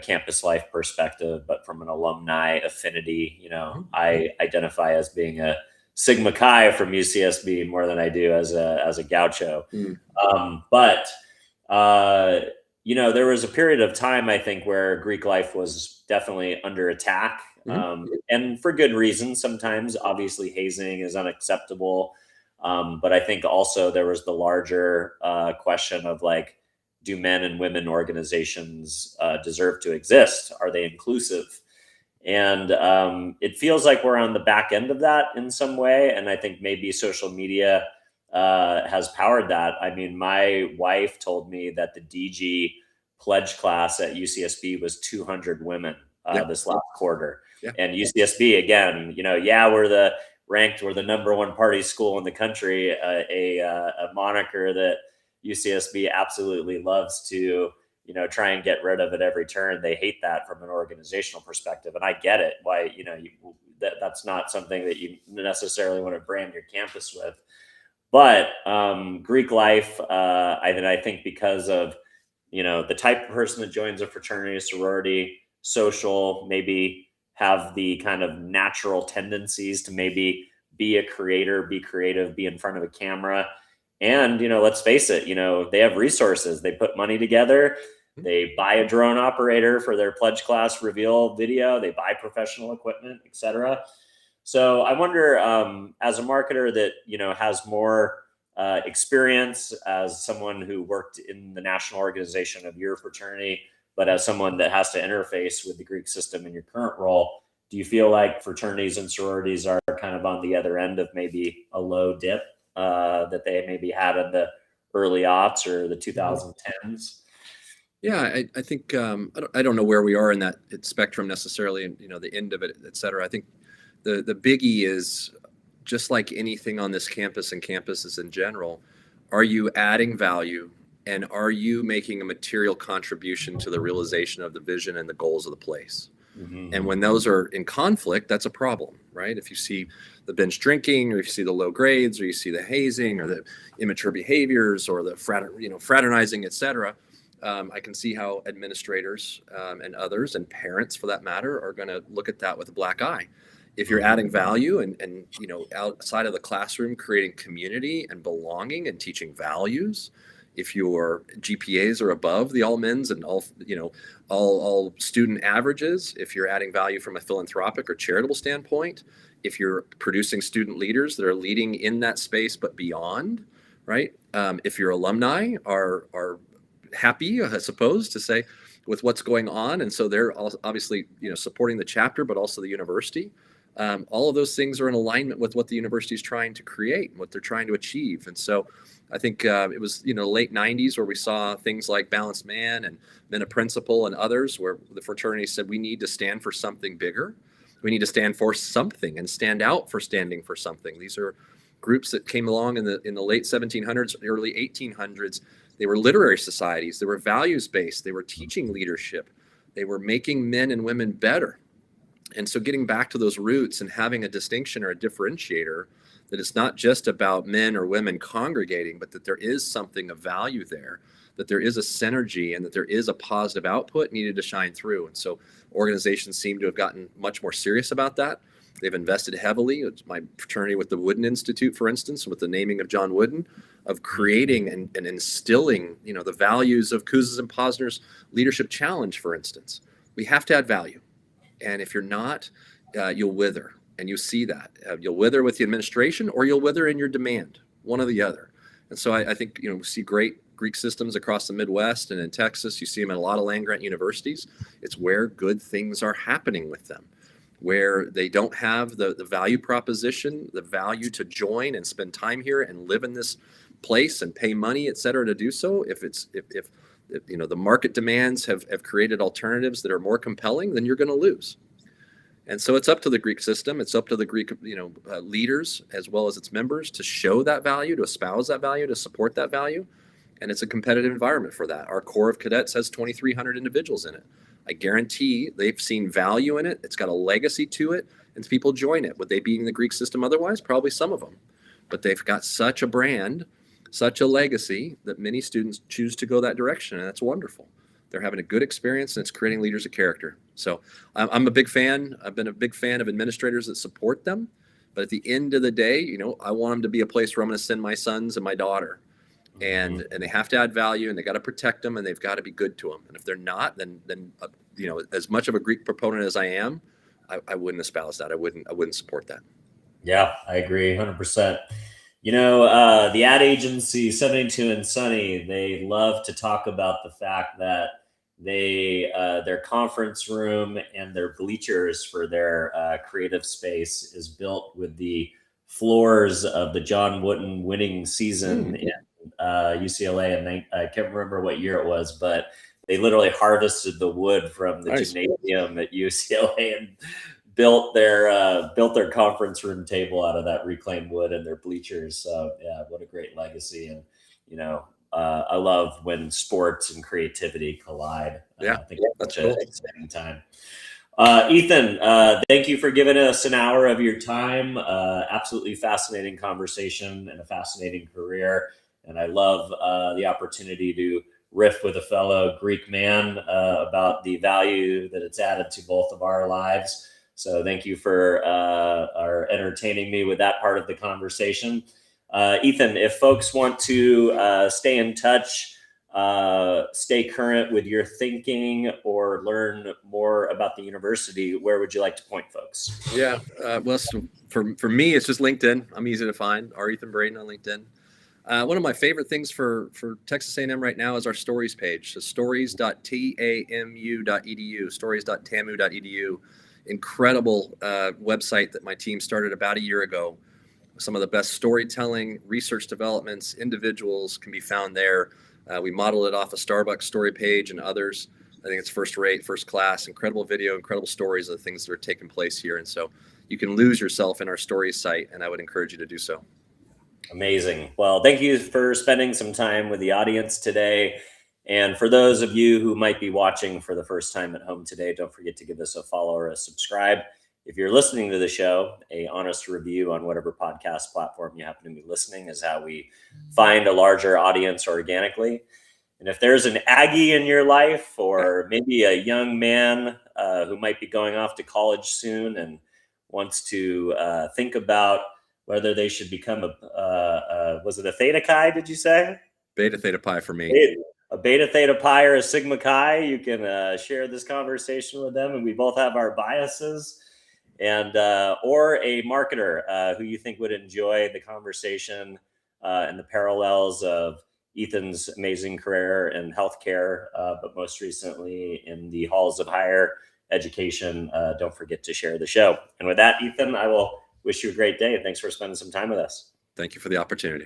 campus life perspective, but from an alumni affinity. I identify as being a Sigma Chi from UCSB more than I do as a Gaucho. But there was a period of time, I think, where Greek life was definitely under attack, and for good reason. Sometimes, obviously, hazing is unacceptable. But I think also there was the larger question of like, do men and women organizations deserve to exist? Are they inclusive? And it feels like we're on the back end of that in some way. And I think maybe social media has powered that. I mean, my wife told me that the DG pledge class at UCSB was 200 women this last quarter. And UCSB, again, we're the number one party school in the country, a moniker that UCSB absolutely loves to, try and get rid of at every turn. They hate that from an organizational perspective. And I get it. Why, that's not something that you necessarily want to brand your campus with. But Greek life, I think because of, the type of person that joins a fraternity, sorority, social, maybe have the kind of natural tendencies to maybe be a creator, be creative, be in front of a camera. And, let's face it, they have resources. They put money together. They buy a drone operator for their pledge class reveal video. They buy professional equipment, etc. So I wonder, as a marketer that, has more experience, as someone who worked in the national organization of your fraternity, but as someone that has to interface with the Greek system in your current role, do you feel like fraternities and sororities are kind of on the other end of maybe a low dip that they maybe had in the early aughts or the 2010s? Yeah, I think I don't know where we are in that spectrum necessarily, and the end of it, et cetera. I think the biggie is, just like anything on this campus and campuses in general, are you adding value, and are you making a material contribution to the realization of the vision and the goals of the place? And when those are in conflict, that's a problem, right? If you see the binge drinking, or if you see the low grades, or you see the hazing, or the immature behaviors, or the fraternizing, et cetera, I can see how administrators and others, and parents for that matter, are going to look at that with a black eye. If you're adding value and outside of the classroom, creating community and belonging and teaching values, if your GPAs are above the all men's and all student averages, if you're adding value from a philanthropic or charitable standpoint, if you're producing student leaders that are leading in that space but beyond, right? If your alumni are happy, I suppose, to say, with what's going on, and so they're obviously supporting the chapter but also the university. All of those things are in alignment with what the university is trying to create and what they're trying to achieve. And so I think it was late 90s where we saw things like Balanced Man and Men of Principle and others, where the fraternity said we need to stand for something bigger. We need to stand for something and stand out for standing for something. These are groups that came along in the late 1700s, early 1800s. They were literary societies. They were values-based. They were teaching leadership. They were making men and women better. And so getting back to those roots and having a distinction or a differentiator, that it's not just about men or women congregating, but that there is something of value there, that there is a synergy, and that there is a positive output needed to shine through. And so organizations seem to have gotten much more serious about that. They've invested heavily. It's my fraternity with the Wooden Institute, for instance, with the naming of John Wooden, of creating and instilling, the values of Kouzes and Posner's leadership challenge, for instance. We have to add value. And if you're not, you'll wither. And you see that. You'll wither with the administration, or you'll wither in your demand, one or the other. And so I think, we see great Greek systems across the Midwest and in Texas. You see them at a lot of land-grant universities. It's where good things are happening with them, where they don't have the value proposition, the value to join and spend time here and live in this place and pay money, et cetera, to do so. If the market demands have created alternatives that are more compelling, then you're going to lose. And so it's up to the Greek system. It's up to the Greek, leaders as well as its members to show that value, to espouse that value, to support that value. And it's a competitive environment for that. Our Corps of Cadets has 2,300 individuals in it. I guarantee they've seen value in it. It's got a legacy to it, and people join it. Would they be in the Greek system otherwise? Probably some of them. But they've got such a brand, such a legacy, that many students choose to go that direction, and that's wonderful. They're having a good experience, and it's creating leaders of character. So I'm a big fan. I've been a big fan of administrators that support them. But at the end of the day, you know, I want them to be a place where I'm going to send my sons and my daughter. And they have to add value, and they got to protect them, and they've got to be good to them. And if they're not, then you know, as much of a Greek proponent as I am, I wouldn't espouse that. I wouldn't support that. Yeah, I agree 100%. You know, the ad agency 72 and Sunny, they love to talk about the fact that they their conference room and their bleachers for their creative space is built with the floors of the John Wooden winning season in UCLA, and I can't remember what year it was, but they literally harvested the wood from the gymnasium at UCLA and built their conference room table out of that reclaimed wood and their bleachers. So yeah, what a great legacy. And you know, I love when sports and creativity collide. Yeah, I think that's such cool. an exciting time. Ethan, thank you for giving us an hour of your time. Absolutely fascinating conversation and a fascinating career. And I love the opportunity to riff with a fellow Greek man about the value that it's added to both of our lives. So thank you for entertaining me with that part of the conversation. Ethan, if folks want to stay in touch, stay current with your thinking, or learn more about the university, where would you like to point folks? Yeah, well, so for me, it's just LinkedIn. I'm easy to find. R. Ethan Braden on LinkedIn. One of my favorite things for Texas A&M right now is our stories page. So stories.tamu.edu, stories.tamu.edu. Incredible website that my team started about a year ago. Some of the best storytelling, research developments, individuals can be found there. We modeled it off a Starbucks story page and others. I think it's first rate, first class, incredible video, incredible stories of the things that are taking place here. And so you can lose yourself in our stories site, and I would encourage you to do so. Amazing. Well, thank you for spending some time with the audience today. And for those of you who might be watching for the first time at home today, don't forget to give us a follow or a subscribe. If you're listening to the show, a honest review on whatever podcast platform you happen to be listening is how we find a larger audience organically. And if there's an Aggie in your life, or maybe a young man who might be going off to college soon and wants to think about whether they should become was it a Theta Chi, did you say? Beta Theta Pi for me. A Beta Theta Pi or a Sigma Chi, you can share this conversation with them, and we both have our biases. And or a marketer who you think would enjoy the conversation and the parallels of Ethan's amazing career in healthcare, but most recently in the halls of higher education. Don't forget to share the show. And with that, Ethan, I will wish you a great day. Thanks for spending some time with us. Thank you for the opportunity.